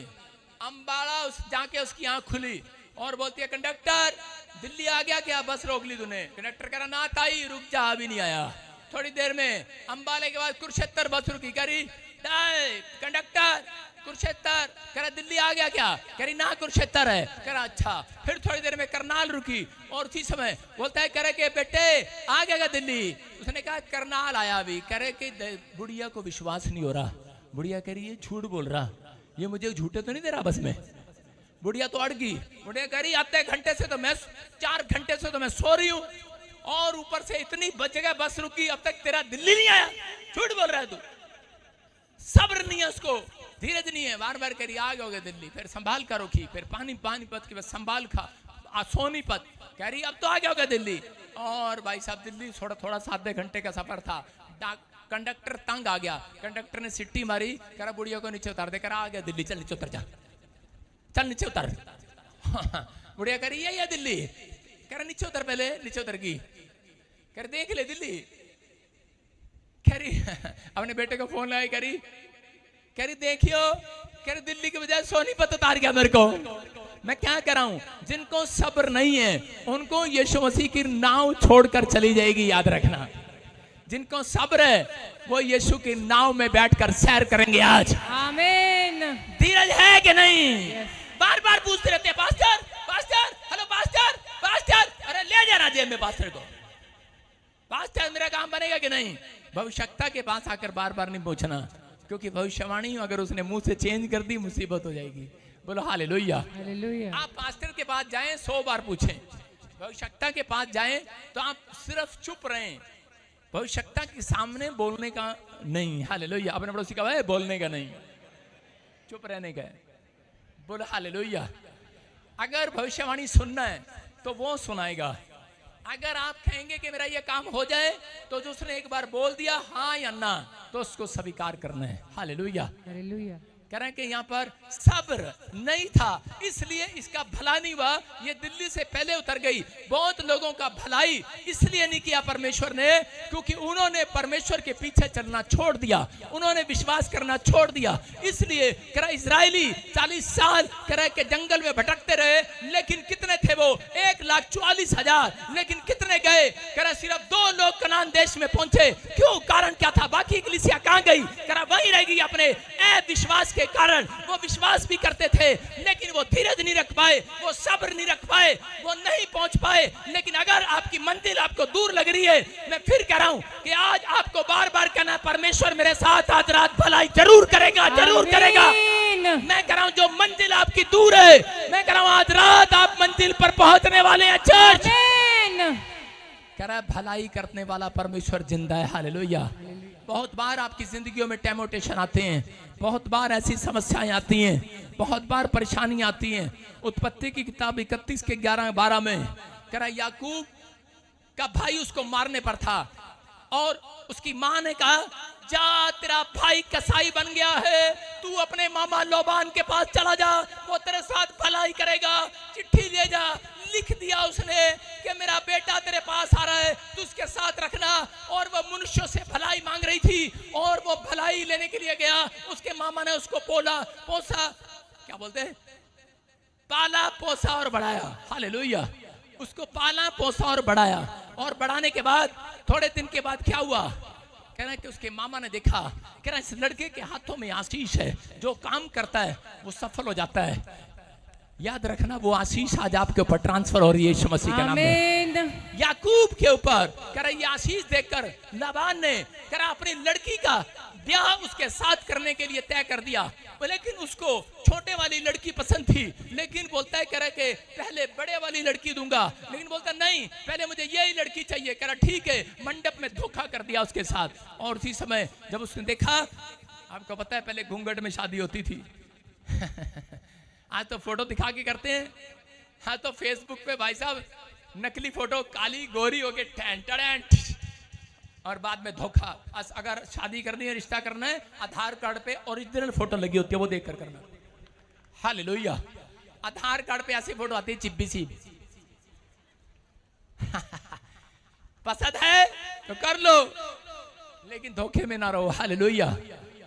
S1: अम्बाड़ा जाके उसकी आंख खुली और बोलती है कंडक्टर दिल्ली आ गया क्या, बस रोक ली तूने। कंडक्टर कह रहा ना ताई रुक जा, अभी नहीं आया। थोड़ी देर में अम्बाले के बाद कुरुक्षेत्र बस रुकी, करी कंडक्टर कुरुक्षेत्र, कह रहा दिल्ली आ गया क्या, कह रही ना कुरुक्षेत्र है, कह रहा अच्छा। फिर थोड़ी देर में करनाल रुकी और उसी समय बोलता है करे के बेटे आ गया दिल्ली। उसने कहा करनाल आया अभी, करे कि बुढ़िया को विश्वास नहीं हो रहा। बुढ़िया कह रही है झूठ बोल रहा, ये मुझे झूठे तो नहीं दे रहा बस में। बुढ़िया तो अड़ गई, बुढ़िया कह रही आधे घंटे से तो मैं 4 घंटे से तो मैं सो रही हूँ और ऊपर से इतनी जगह बस रुकी, अब तक तेरा दिल्ली नहीं आया, झूठ बोल रहा है तू। सब्र नहीं है उसको, धीरज नहीं है, बार बार करी आ गए दिल्ली, फिर संभाल कर रुकी, फिर पानीपत के बाद संभाल खा, सोनीपत, कह रही अब तो आ गया होगा दिल्ली। और भाई साहब दिल्ली थोड़ा सा आधे घंटे का सफर था, कंडक्टर तंग आ गया, कंडक्टर ने सिट्टी मारी, कह रहा बुढ़िया को नीचे उतार दे, कह रहा आ गया दिल्ली, चल नीचे उतर जा, चल नीचे उतर। बुढ़िया कह रही ये दिल्ली, कह रहा नीचे उतर, पहले नीचे उतर गई, कह रही देख ले दिल्ली, कह रही अपने बेटे को फोन लगाई, कह रही देखियो, कह रही दिल्ली के बजाय सोनीपत उतार गया मेरे को, मैं क्या कराऊं। जिनको सब्र नहीं है उनको यीशु मसीह की नाव छोड़कर चली जाएगी, याद रखना। जिनको सब्र है वो यीशु की नाव में बैठकर सैर करेंगे आज।
S2: आमीन।
S1: धीरज है कि नहीं? बार बार पूछते रहते हैं pastor pastor, hello pastor pastor, अरे ले जाना जेब में पास्टर को, पास्टर मेरा काम बनेगा कि नहीं। भविष्यवक्ता के पास आकर बार बार नहीं पूछना, क्योंकि भविष्यवाणी अगर उसने मुंह से चेंज कर दी मुसीबत हो जाएगी। बोलो हालेलुया। आप पास्टर के पास जाएं 100 बार पूछें, भविष्यवक्ता के पास जाएं तो आप सिर्फ चुप रहें, भविष्यवक्ता के सामने बोलने का नहीं। हालेलुया। अपने पड़ोसी का है बोलने का नहीं, चुप रहने का है। बोलो हालेलुया। अगर भविष्यवाणी सुनना है तो वो सुनाएगा, अगर आप कहेंगे कि मेरा ये काम हो जाए तो जो उसने एक बार बोल दिया हाँ या ना तो उसको स्वीकार करना है। हालेलुया।
S2: हालेलुया।
S1: कह रहे हैं कि यहाँ पर सब्र नहीं था इसलिए इसका भला नहीं हुआ, ये दिल्ली से पहले उतर गई। बहुत लोगों का भलाई इसलिए नहीं किया परमेश्वर ने क्योंकि उन्होंने परमेश्वर के पीछे चलना छोड़ दिया, उन्होंने विश्वास करना छोड़ दिया। इसलिए कह रहा इजरायली 40 साल कह रहा के जंगल में भटकते रहे, लेकिन कितने थे वो? 1,44,000। लेकिन कितने गए? कह रहा सिर्फ 2 लोग कनान देश में पहुंचे। क्यों? कारण क्या था? बाकी कलीसिया कहां गई? कह रहा वहीं रह गई अपने विश्वास के कारण। वो विश्वास भी करते थे लेकिन वो धीरज नहीं रख पाए, वो सब्र नहीं रख पाए, वो नहीं पहुंच पाए। लेकिन अगर आपकी मंजिल आपको दूर लग रही है, मैं फिर कह रहा हूं कि आज आपको बार बार कहना परमेश्वर मेरे साथ आज रात भलाई जरूर करेगा, जरूर करेगा। मैं कह रहा हूं जो मंजिल आपकी दूर है, मैं कह रहा हूं आज रात आप मंजिल पर पहुंचने वाले हैं। चर्च कह रहा है भलाई करने वाला परमेश्वर जिंदा है। हालेलुया। बहुत बार आपकी जिंदगियों में टेम्पटेशन आते हैं, बहुत बार ऐसी समस्याएं आती हैं, बहुत बार परेशानी आती हैं। उत्पत्ति की किताब 31 के 11-12 में कह रहा याकूब का भाई उसको मारने पर था और उसकी मां ने कहा जा तेरा भाई कसाई बन गया है, तू अपने मामा लोबान के पास चला जा, वो तेरे साथ भलाई करेगा। चिट्ठी ले जा। लिख दिया उसने कि मेरा बेटा तेरे पास आ रहा है, तू उसके साथ रखना। और वो मनुष्यों से भलाई मांग रही थी और वो भलाई लेने के लिए गया। उसके मामा ने उसको पोसा, क्या बोलते हैं, पाला पोसा और बढ़ाया। हालेलुया। उसको पाला पोसा और बढ़ाया, और बढ़ाने के बाद थोड़े दिन के बाद क्या हुआ? कह रहा है कि उसके मामा ने देखा, कह रहा है इस लड़के के हाथों में आशीष है, जो काम करता है वो सफल हो जाता है। याद रखना वो आशीष आज आपके ऊपर ट्रांसफर हो रही है यीशु मसीह के नाम में। याकूब के ऊपर कह रहा है ये आशीष देखकर लाबान ने कह रहा अपनी लड़की का ब्याह उसके साथ करने के लिए तय कर दिया। लेकिन उसको छोटे वाली लड़की पसंद थी, लेकिन बोलता है कह रहा के पहले बड़े वाली लड़की दूंगा, लेकिन बोलता नहीं पहले मुझे यही लड़की चाहिए। कह रहा ठीक है। मंडप में धोखा कर दिया उसके साथ। और उसी समय जब उसने देखा, आपको पता है पहले घूंघट में शादी होती थी आज तो फोटो दिखा के करते हैं। हाँ तो फेसबुक पे भाई साहब नकली फोटो काली गोरी हो के और बाद में धोखा। अगर शादी करनी है, रिश्ता करना है, आधार कार्ड पे ओरिजिनल फोटो लगी होती है, वो देखकर करना। हालेलुया। आधार कार्ड पे ऐसी फोटो आती है चिब्बी सी पसंद है तो कर लो, लेकिन धोखे में ना रहो। हालेलुया।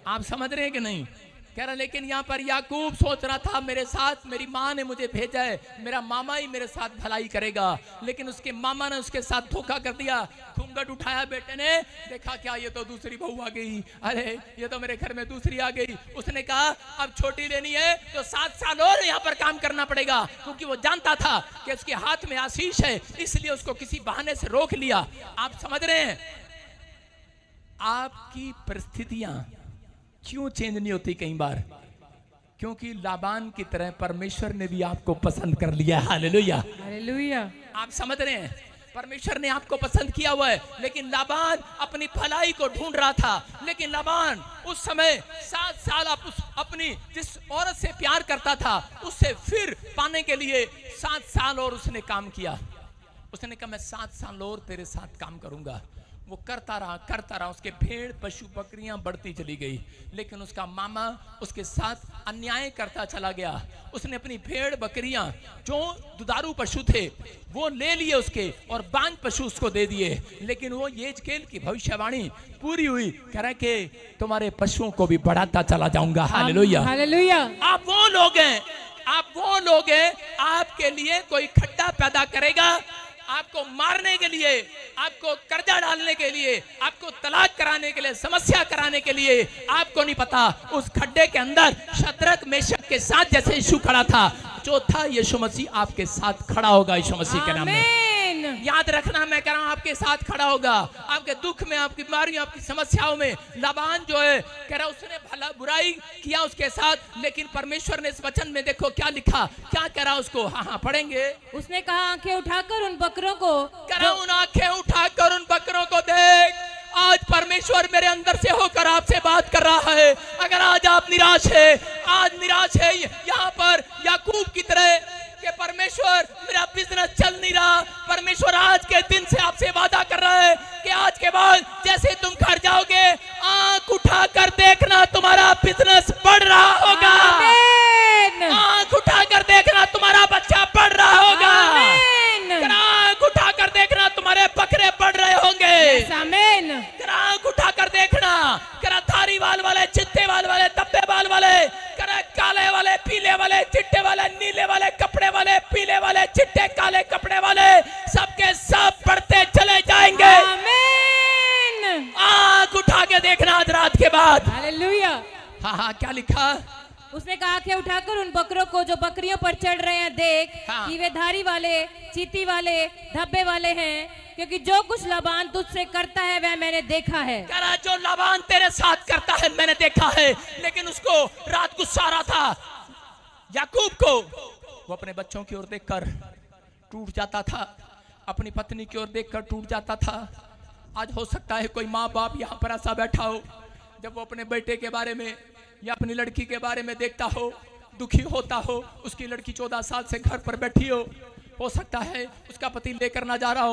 S1: आप समझ रहे हैं कि नहीं? कह रहा लेकिन यहाँ पर याकूब सोच रहा था मेरे साथ मेरी माँ ने मुझे भेजा है, मेरा मामा ही मेरे साथ भलाई करेगा। लेकिन उसके मामा ने उसके साथ धोखा कर दिया। घूंघट उठाया बेटे ने, देखा क्या ये तो दूसरी बहू आ गई, अरे ये तो मेरे घर में दूसरी आ गई। उसने कहा अब छोटी लेनी है तो 7 साल और यहाँ पर काम करना पड़ेगा, क्योंकि वो जानता था कि उसके हाथ में आशीष है, इसलिए उसको किसी बहाने से रोक लिया। आप समझ रहे हैं? आपकी परिस्थितियां क्यों चेंज नहीं होती? कई बार क्योंकि लाबान की तरह परमेश्वर ने भी आपको पसंद कर लिया है। हालेलुया।
S2: हालेलुया।
S1: आप समझ रहे हैं, परमेश्वर ने आपको पसंद किया हुआ है, लेकिन लाबान अपनी भलाई को ढूंढ रहा था। लेकिन लाबान उस समय 7 साल अपनी जिस औरत से प्यार करता था उससे फिर पाने के लिए 7 साल और उसने काम किया। उसने कहा मैं 7 साल और तेरे साथ काम करूंगा। वो करता रहा, उसके भेड़ पशु बकरियां बढ़ती चली गई, लेकिन उसका मामा उसके साथ अन्याय करता चला गया। उसने अपनी भेड़ बकरियां जो दुधारू पशु थे वो ले लिए उसके, और बांझ पशु उसको दे दिए। लेकिन वो यहेजकेल की भविष्यवाणी पूरी हुई, कह रहा कि तुम्हारे पशुओं को भी बढ़ाता चला जाऊंगा। हालेलुया।
S2: हालेलुया।
S1: आप वो लोग हैं, आपके लिए कोई खड्डा पैदा करेगा, आपको मारने के लिए, आपको कर्जा डालने के लिए, आपको तलाक कराने के लिए, समस्या कराने के लिए। आपको नहीं पता उस खड्डे के अंदर शद्रक मेशक के साथ जैसे यीशु खड़ा था, चौथा यीशु मसीह आपके साथ खड़ा होगा यीशु मसीह के नाम में।
S2: आमीन।
S1: याद रखना, मैं कह रहा हूं आपके साथ खड़ा होगा, आपके दुख में, आपकी बीमारियों, आपकी समस्याओं में। लाबान जो है कह रहा उसने भला बुराई किया उसके साथ, लेकिन परमेश्वर ने इस वचन में देखो क्या लिखा, क्या कह रहा उसको। हाँ पढ़ेंगे।
S2: उसने कहा आंखें उठाकर उन बकरों को,
S1: कह रहा उन आंखें उठाकर उन बकरों को देख। आज परमेश्वर मेरे अंदर से होकर आपसे बात कर रहा है। अगर आज आप निराश है, यहाँ पर याकूब की तरह कि परमेश्वर मेरा बिजनेस चल नहीं रहा, परमेश्वर आज के दिन से आपसे वादा कर रहा है कि आज के बाद जैसे तुम घर जाओगे, आंख उठाकर देखना तुम्हारा बिजनेस बढ़ रहा होगा।
S2: आमीन।
S1: आंख उठाकर देखना तुम्हारा बच्चा बढ़ रहा होगा।
S2: आमीन।
S1: आंख उठाकर देखना तुम्हारे बकरे बढ़ रहे होंगे।
S2: आमीन।
S1: आंख उठाकर देखना, धारी बाल वाले, चिट्टे बाल वाले, धब्बे बाल वाले, काले वाले, पीले वाले, चिट्टे वाले, नीले वाले कपड़े वाले, पीले वाले, चिट्टे काले कपड़े वाले, सबके सब बढ़ते चले जाएंगे।
S2: आमीन।
S1: आंख उठा के देखना आज रात के बाद।
S2: हालेलुया।
S1: हाँ क्या लिखा।
S2: उसने कहा आंखें उठाकर उन बकरों को जो बकरियों पर चढ़ रहे हैं देख,
S1: हाँ।
S2: कि वे धारी वाले, चीती वाले, धब्बे वाले हैं, क्योंकि जो कुछ लाबान तुझसे करता है वह मैंने देखा है।
S1: कह रहा जो लाबान तेरे साथ करता है मैंने देखा है। लेकिन उसको रात गुस्सा आ रहा था याकूब को। वो अपने बच्चों की ओर देखकर टूट जाता था, अपनी पत्नी की ओर देखकर टूट जाता था। आज हो सकता है कोई माँ बाप यहाँ पर ऐसा बैठा हो, जब वो अपने बेटे के बारे में या अपनी लड़की के बारे में देखता हो, दुखी होता हो। उसकी लड़की 14 साल से घर पर बैठी हो सकता है उसका पति लेकर ना जा रहा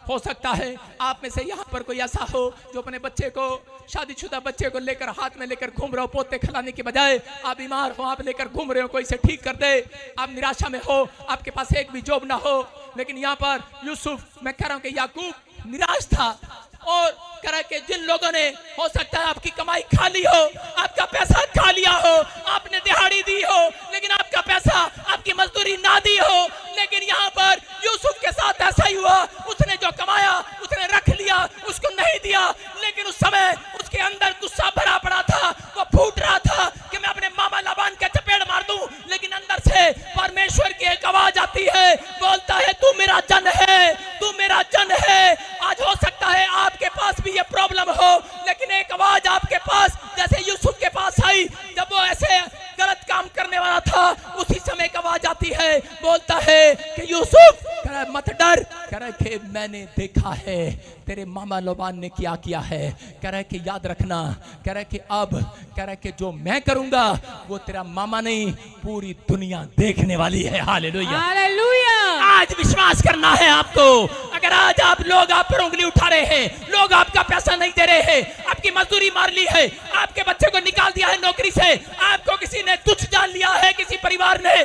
S1: हो सकता है आप में से यहाँ पर कोई ऐसा हो जो अपने बच्चे को, शादीशुदा बच्चे को लेकर हाथ में लेकर घूम रहे हो, पोते खिलाने के बजाय आप बीमार हो, आप लेकर घूम रहे हो, कोई से ठीक कर दे। आप निराशा में हो, आपके पास एक भी जॉब ना हो। लेकिन यहाँ पर यूसुफ, मैं कह रहा हूँ कि याकूब निराश था, और कह रहा कि जिन लोगों ने हो सकता है आपकी कमाई खा ली हो, आपका पैसा खा लिया हो, आपने दिहाड़ी दी हो, लेकिन आपका पैसा, आपकी मजदूरी ना दी हो। लेकिन यहाँ पर यूसुफ के साथ ऐसा ही हुआ, उसने जो कमाया उसने रख लिया, उसको नहीं दिया। लेकिन उस समय उसके अंदर गुस्सा भरा पड़ा था, वो फूट रहा था कि मैं अपने मामा लाबान के चपेट मार दूं। लेकिन अंदर से परमेश्वर की एक आवाज आती है, बोलता है तू मेरा जन है, तू मेरा जन है। आज हो सकता है आपके पास भी ये प्रॉब्लम हो, लेकिन एक आवाज आपके पास जैसे यूसुफ के पास आई, जब वो ऐसे गलत काम करने वाला था, उसी समय एक आवाज आती है, बोलता है कि यूसुफ कह रहा मत डर, कह रहा कि मैंने देखा है तेरे मामा लाबान ने क्या किया है। कह रहा है कि याद रखना, कह रहा है कि अब, कह रहा है कि जो मैं करूंगा वो तेरा मामा नहीं पूरी दुनिया देखने वाली है। हालेलुया।
S2: हालेलुया।
S1: आज विश्वास करना है आपको। अगर आज लोग आप पर उंगली उठा रहे हैं, लोग आपका पैसा नहीं दे रहे हैं, आपकी मजदूरी मार ली है, आपके बच्चे को निकाल दिया है नौकरी से, आपको किसी ने तुच्छ जान लिया है, किसी परिवार ने,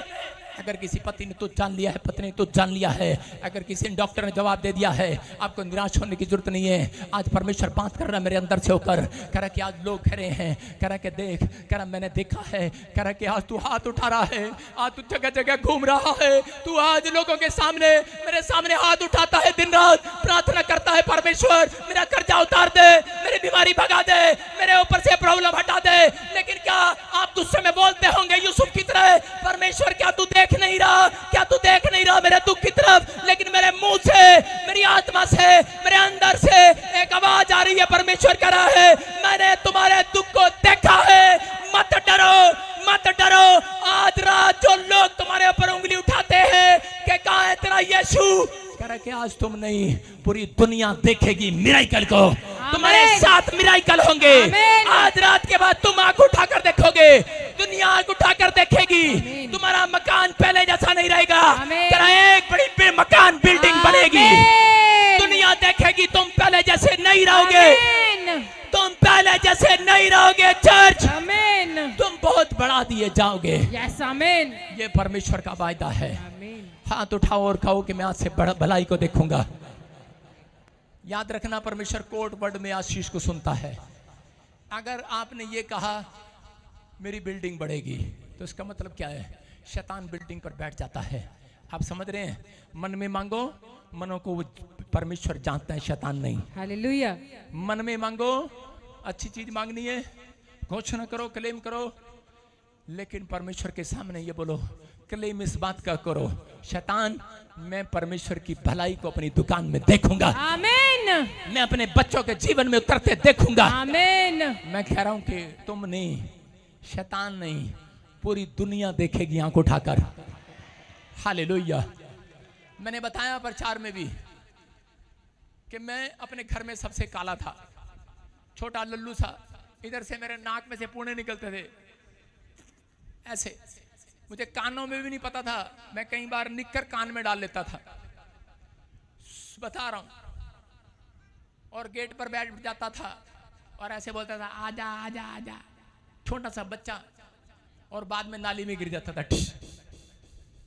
S1: अगर किसी पति ने तुझ जान लिया है, पत्नी ने तुझ जान लिया है, अगर किसी डॉक्टर ने जवाब दे दिया है, आपको निराश होने की जरूरत नहीं है। आज परमेश्वर बात कर रहा है मेरे अंदर से होकर, कह रहा कि आज लोग कह रहे हैं, कह रहा कि देख, कह रहा मैंने देखा है, कह रहा कि आज तू हाथ उठा रहा है, आज तू जगह जगह घूम रहा है, तू आज लोगों के सामने, मेरे सामने हाथ उठाता है, दिन रात प्रार्थना करता है, परमेश्वर मेरा कर्जा उतार दे, मेरी बीमारी भगा दे, मेरे ऊपर से प्रॉब्लम हटा दे। लेकिन क्या आप तुझसे में बोलते होंगे यूसुफ की तरह, परमेश्वर क्या तू देख नहीं रहा, क्या तू देख नहीं रहा मेरे दुख की तरफ? लेकिन मेरे मुंह से, मेरी आत्मा से, मेरे अंदर से एक आवाज आ रही है, परमेश्वर कह रहा है मैंने तुम्हारे दुख को देखा है, मत डरो, मत डरो, आज तुम नहीं, पूरी दुनिया देखेगी मिराइकल को। तुम्हारे साथ मिराइकल होंगे। आज रात के बाद तुम आंख उठाकर देखोगे, दुनिया आंख उठाकर देखेगी। तुम्हारा मकान पहले जैसा नहीं रहेगा। तेरा एक बड़ी मकान बिल्डिंग बनेगी। दुनिया देखेगी तुम पहले जैसे नहीं रहोगे। तुम पहले जैसे नहीं रहोगे चर्च। तुम बहुत बढ़ा दिए जाओगे।
S2: यस आमीन।
S1: ये परमेश्वर का वायदा है। हाथ उठाओ और कहो कि मैं आज से भलाई को देखूंगा। याद रखना, परमेश्वर कोर्ट वर्ड में आशीष को सुनता है। अगर आपने ये कहा मेरी बिल्डिंग बढ़ेगी, तो इसका मतलब क्या है? शैतान बिल्डिंग पर बैठ जाता है। आप समझ रहे हैं? मन में मांगो, मनों को परमेश्वर जानता है, शैतान नहीं।
S2: हालेलुया।
S1: मन में मांगो, अच्छी चीज मांगनी है, घोषणा करो, क्लेम करो, लेकिन परमेश्वर के सामने ये बोलो, क्लेम इस बात का करो, शैतान मैं परमेश्वर की भलाई को अपनी दुकान में देखूंगा।
S2: आमीन।
S1: मैं अपने बच्चों के जीवन में उतरते देखूंगा।
S2: आमीन।
S1: मैं कह रहा हूं कि तुम नहीं, शैतान नहीं, पूरी दुनिया देखेगी आंख उठाकर। हालेलुया। मैंने बताया प्रचार में भी कि मैं अपने घर में सबसे काला था, छोटा लल्लू सा। इधर से मेरे नाक में से पूणे निकलते थे ऐसे। मुझे कानों में भी नहीं पता था, मैं कई बार निककर कान में डाल लेता था, बता रहा हूं। और गेट पर बैठ जाता था और ऐसे बोलता था आजा आजा आजा, छोटा सा बच्चा। और बाद में नाली में गिर जाता था,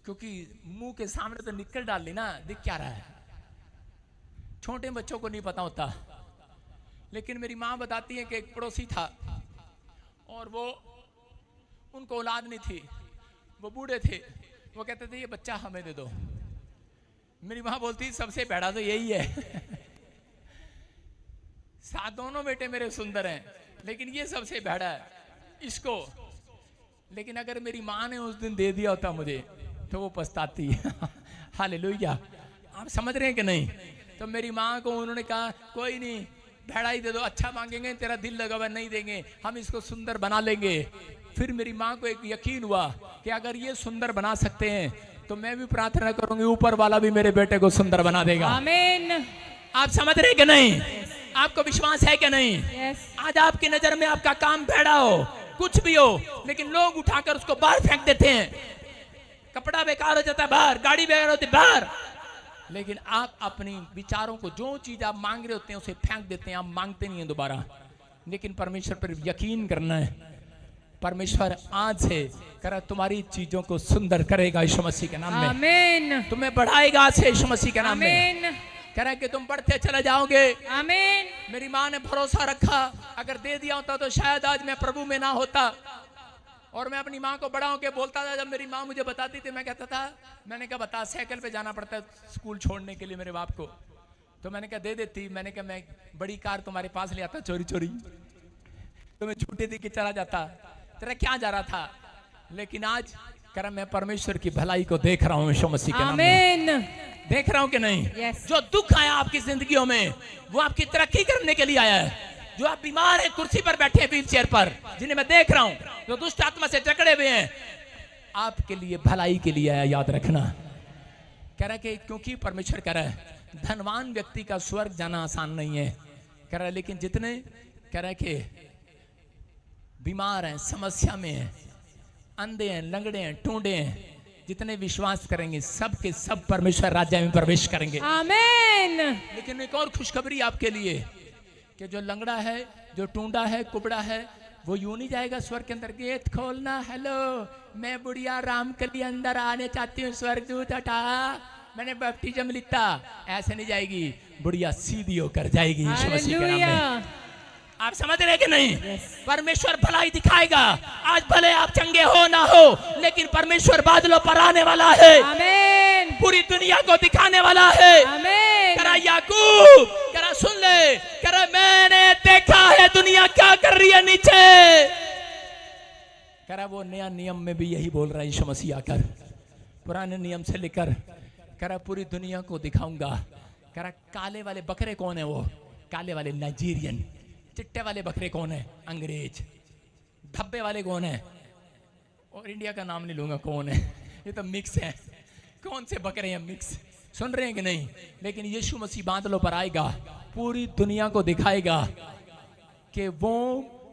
S1: क्योंकि मुंह के सामने तो निकल डाल ली ना, दिख क्या रहा है। छोटे बच्चों को नहीं पता होता। लेकिन मेरी माँ बताती है कि एक पड़ोसी था और वो, उनको औलाद नहीं थी, वो बूढ़े थे। वो कहते थे ये बच्चा हमें दे दो। मेरी माँ बोलती सबसे बड़ा तो यही है। साथ दोनों बेटे मेरे सुंदर हैं, लेकिन ये सबसे बड़ा है, इसको। लेकिन अगर मेरी माँ ने उस दिन दे दिया होता मुझे, तो वो पछताती है। हालेलुया। आप समझ रहे हैं कि नहीं? तो मेरी माँ को उन्होंने कहा कोई नहीं, भेड़ा ही दे दो, अच्छा मांगेंगे, तेरा दिल लगा हुआ नहीं देंगे, हम इसको सुंदर बना लेंगे। फिर मेरी माँ को एक यकीन हुआ कि अगर ये सुंदर बना सकते हैं तो मैं भी प्रार्थना करूंगी, ऊपर वाला भी मेरे बेटे को सुंदर बना देगा।
S2: आमीन।
S1: आप समझ रहे कि नहीं? आपको विश्वास है कि नहीं?
S2: यस।
S1: आज आपकी नजर में आपका काम भेड़ा हो, कुछ भी हो, लेकिन लोग उठाकर उसको बाहर फेंक देते हैं। कपड़ा बेकार हो जाता है बाहर, गाड़ी बेकार होती है बाहर, लेकिन आप अपनी विचारों को, जो चीज आप मांग रहे होते हैं उसे फेंक देते हैं, आप मांगते नहीं हैं दोबारा। लेकिन परमेश्वर पर यकीन करना है। परमेश्वर आज से कर तुम्हारी चीजों को सुंदर करेगा यीशु मसीह के नाम में।
S2: आमीन।
S1: तुम्हें बढ़ाएगा आज से यीशु मसीह के नाम में।
S2: आमीन।
S1: कह रहा है कि तुम बढ़ते चले जाओगे।
S2: आमीन।
S1: मेरी माँ ने भरोसा रखा, अगर दे दिया होता तो शायद आज मैं प्रभु में ना होता। और मैं अपनी माँ को बड़ा होकर बोलता था, जब मेरी माँ मुझे बताती थी, मैं कहता था, मैंने कहा बता, साइकिल पे जाना पड़ता है स्कूल छोड़ने के लिए मेरे बाप को। तो मैंने कहा दे देती। मैंने कहा मैं बड़ी कार तुम्हारे पास ले आता चोरी चोरी, तो मैं छूटे दे के चला जाता, तेरा क्या जा रहा था। लेकिन आज कह रहा मैं परमेश्वर की भलाई को देख रहा हूँ यीशु मसीह के नाम में। देख रहा हूँ कि नहीं?
S2: Yes.
S1: जो दुख आया आपकी जिंदगियों में, वो आपकी तरक्की करने के लिए आया है। जो आप बीमार हैं, कुर्सी पर बैठे हैं, व्हील चेयर पर, जिन्हें मैं देख रहा हूँ, जो दुष्ट आत्मा से जकड़े हुए हैं, आपके लिए भलाई के लिए आया, याद रखना। कह रहा है कि क्योंकि परमेश्वर कह रहा है धनवान व्यक्ति का स्वर्ग जाना आसान नहीं है। कह रहा है लेकिन जितने, कह रहा है कि बीमार हैं, समस्या में हैं, अंधे हैं, लंगड़े हैं, टूंडे हैं, जितने विश्वास करेंगे सब के सब परमेश्वर राज्य में प्रवेश करेंगे।
S2: आमीन।
S1: लेकिन एक और खुशखबरी आपके लिए कि जो लंगड़ा है, जो टूंडा है, कुबड़ा है, वो यूं नहीं जाएगा स्वर्ग के अंदर। गेट खोलना, हेलो मैं बुढ़िया राम के लिए अंदर आने चाहती हूँ, स्वर्गदूत हटा, मैंने बैप्टिज्म लिखा, ऐसे नहीं जाएगी। बुढ़िया सीधी होकर जाएगी यीशु मसीह के नाम में। आप समझ रहे कि नहीं? परमेश्वर भलाई दिखाएगा। आज भले आप चंगे हो ना हो, लेकिन परमेश्वर बादलों पर आने वाला है।
S2: आमीन।
S1: पूरी दुनिया को दिखाने वाला है।
S2: आमीन।
S1: करा याकूब, करा सुन ले, करा मैंने देखा है दुनिया क्या कर रही है नीचे। करा वो नया नियम में भी यही बोल रहा है यीशु मसीह आकर, पुराने नियम से लेकर करा पूरी दुनिया को दिखाऊंगा। करा काले वाले बकरे कौन है? वो काले वाले नाइजीरियन, चिट्टे वाले बकरे कौन है? अंग्रेज, धब्बे वाले कौन है? और इंडिया का नाम नहीं लूंगा कौन है, ये तो मिक्स है। कौन से बकरे हैं मिक्स? सुन रहे हैं कि नहीं? लेकिन यीशु मसीह बादलों पर आएगा, पूरी दुनिया को दिखाएगा कि वो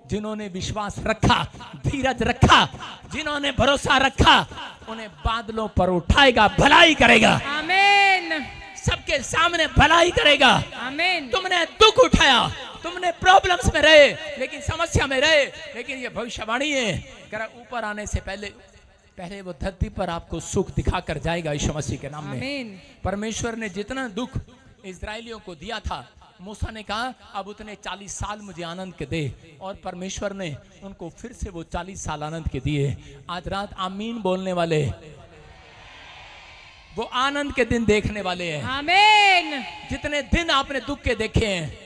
S1: जिन्होंने विश्वास रखा, धीरज रखा, जिन्होंने भरोसा रखा, उन्हें बादलों पर उठाएगा, भलाई करेगा,
S2: आमीन,
S1: सबके सामने भलाई करेगा।
S2: आमीन।
S1: तुमने दुख उठाया, तुमने प्रॉब्लम्स में रहे, लेकिन समस्या में रहे, लेकिन ये भविष्यवाणी है कि ऊपर आने से पहले वो धरती पर आपको सुख दिखा कर जाएगा यीशु मसीह के नाम में।
S2: आमीन।
S1: परमेश्वर ने जितना दुख इजरायलियों को दिया था, मूसा ने कहा अब उतने 40 साल मुझे आनंद के दे, और परमेश्वर ने उनको फिर से वो 40 साल आनंद के दिए। आज रात आमीन बोलने वाले वो आनंद के दिन देखने वाले हैं।
S2: आमीन।
S1: जितने दिन आपने दुख के देखे हैं,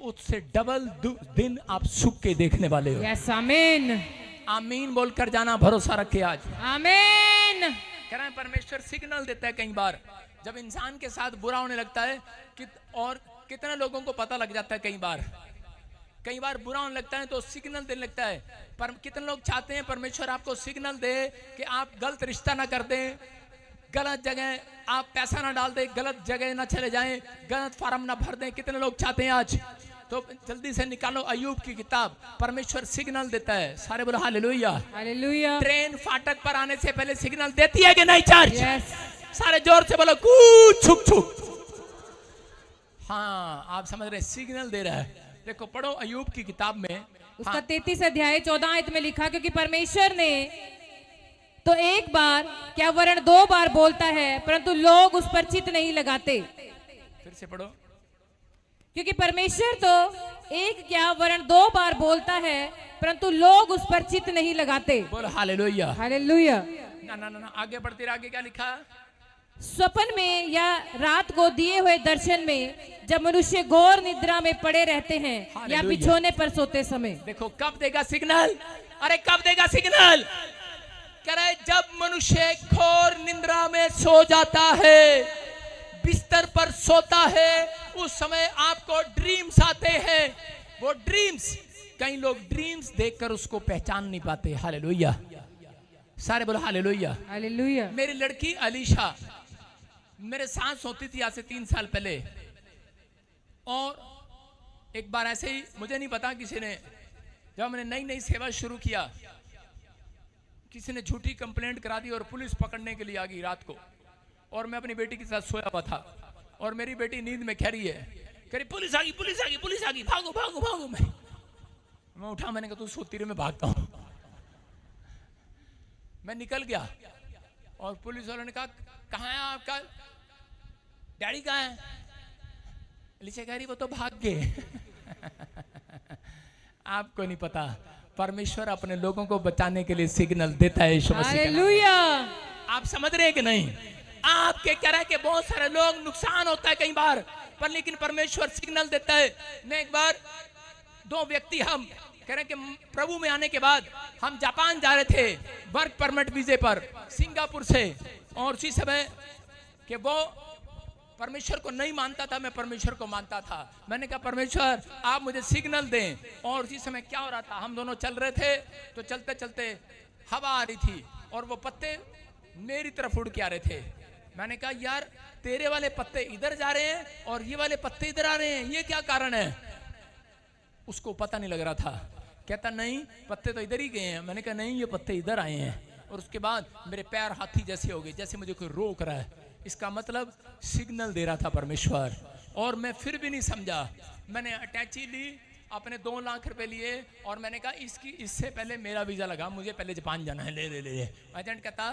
S1: उससे डबल दिन आप सुख के देखने वाले हो।
S2: यस, आमीन।
S1: आमीन बोलकर जाना, भरोसा रखे आज।
S2: आमीन।
S1: कह रहे हैं परमेश्वर सिग्नल देता है कई बार जब इंसान के साथ बुरा होने लगता है और कितने लोगों को पता लग जाता है, कई बार बुरा होने लगता है तो सिग्नल देने लगता है। पर कितने लोग चाहते हैं परमेश्वर आपको सिग्नल दे कि आप गलत रिश्ता ना कर दें, गलत जगह आप पैसा ना डाल दें, गलत जगह ना चले जाएं, गलत फार्म ना भर दें। कितने लोग चाहते हैं आज? तो जल्दी से निकालो अय्यूब की किताब, परमेश्वर सिग्नल देता है। सारे बोलो हालेलुया।
S2: हालेलुया।
S1: ट्रेन फाटक पर आने से पहले सिग्नल देती है कि नहीं चर्च?
S2: यस।
S1: सारे जोर से बोलो कूच छुक छुक। हाँ, आप समझ रहे, सिग्नल दे रहा है। देखो पढ़ो अय्यूब की किताब में,
S2: उसका 33 अध्याय 14 आयत में लिखा, क्योंकि परमेश्वर ने तो एक बार क्या वरन 2 बार बोलता है, परंतु लोग उस पर चित्त नहीं लगाते।
S1: फिर से पढ़ो।
S2: क्योंकि परमेश्वर तो एक क्या वरन 2 बार बोलता है, परंतु लोग उस पर चित्त नहीं लगाते।
S1: बोलो हालेलुया।
S2: हालेलुया।
S1: ना आगे बढ़ते रहे। आगे क्या लिखा?
S2: स्वप्न में या रात को दिए हुए दर्शन में जब मनुष्य घोर निद्रा में पड़े रहते हैं या
S1: हालेलुया।
S2: बिछोने पर सोते समय।
S1: देखो कब देगा सिग्नल? अरे कब देगा सिग्नल? कह रहे जब मनुष्य घोर निद्रा में सो जाता है, बिस्तर पर सोता है, उस समय आपको ड्रीम्स आते हैं। वो ड्रीम्स, कई लोग ड्रीम्स देखकर उसको पहचान नहीं पाते। हालेलुया। सारे बोलो हालेलुया।
S2: हालेलुया।
S1: मेरी लड़की अलीशा मेरे साथ सोती थी आज से 3 साल पहले, और एक बार ऐसे ही, मुझे नहीं पता किसी ने, जब मैंने नई सेवा शुरू किया, किसी ने झूठी कंप्लेंट करा दी और पुलिस पकड़ने के लिए आ गई रात को, और मैं अपनी बेटी के साथ सोया हुआ था, और मेरी बेटी नींद में कह रही है, कह रही पुलिस आ गई, पुलिस आ गई, पुलिस आ गई, भागो भागो भागो। मैं उठा, मैंने कहा तू सोती रहे, मैं भागता हूं। मैं निकल गया और पुलिस वालों ने कहा कहाँ है आपका डैडी, कहाँ है? अलीशा कह रही वो तो भाग गए। आपको नहीं पता, परमेश्वर अपने लोगों को बचाने के लिए सिग्नल देता है यीशु मसीह के नाम में।
S2: हालेलुया।
S1: आप समझ रहे हैं कि नहीं? आपके कह रहे हैं कि बहुत सारे लोग, नुकसान होता है कई बार, पर लेकिन परमेश्वर सिग्नल देता है। मैं एक बार 2 व्यक्ति, हम कह रहे हैं कि प्रभु में आने के बाद हम जापान जा रहे थे वर्क परमिट वीजे पर सिंगापुर से, और उसी समय कि वो परमेश्वर को नहीं मानता था, मैं परमेश्वर को मानता था। मैंने कहा परमेश्वर आप मुझे सिग्नल दें, और उसी समय क्या हो रहा था, हम दोनों चल रहे थे, तो चलते चलते हवा आ रही थी और वो पत्ते मेरी तरफ उड़ के आ रहे थे। मैंने कहा यार तेरे वाले पत्ते इधर जा रहे हैं और ये वाले पत्ते इधर आ रहे हैं, ये क्या कारण है? उसको पता नहीं लग रहा था, कहता नहीं पत्ते तो इधर ही गए हैं। मैंने कहा नहीं, ये पत्ते इधर आए हैं। और उसके बाद मेरे पैर हाथी जैसे हो गए, जैसे मुझे कोई रोक रहा है। इसका मतलब सिग्नल दे रहा था परमेश्वर, और मैं फिर भी नहीं समझा। मैंने अटैची ली, अपने 2 लाख रुपए लिए, और मैंने कहा इससे पहले मेरा वीजा लगा, मुझे पहले जापान जाना है, ले। एजेंट कहता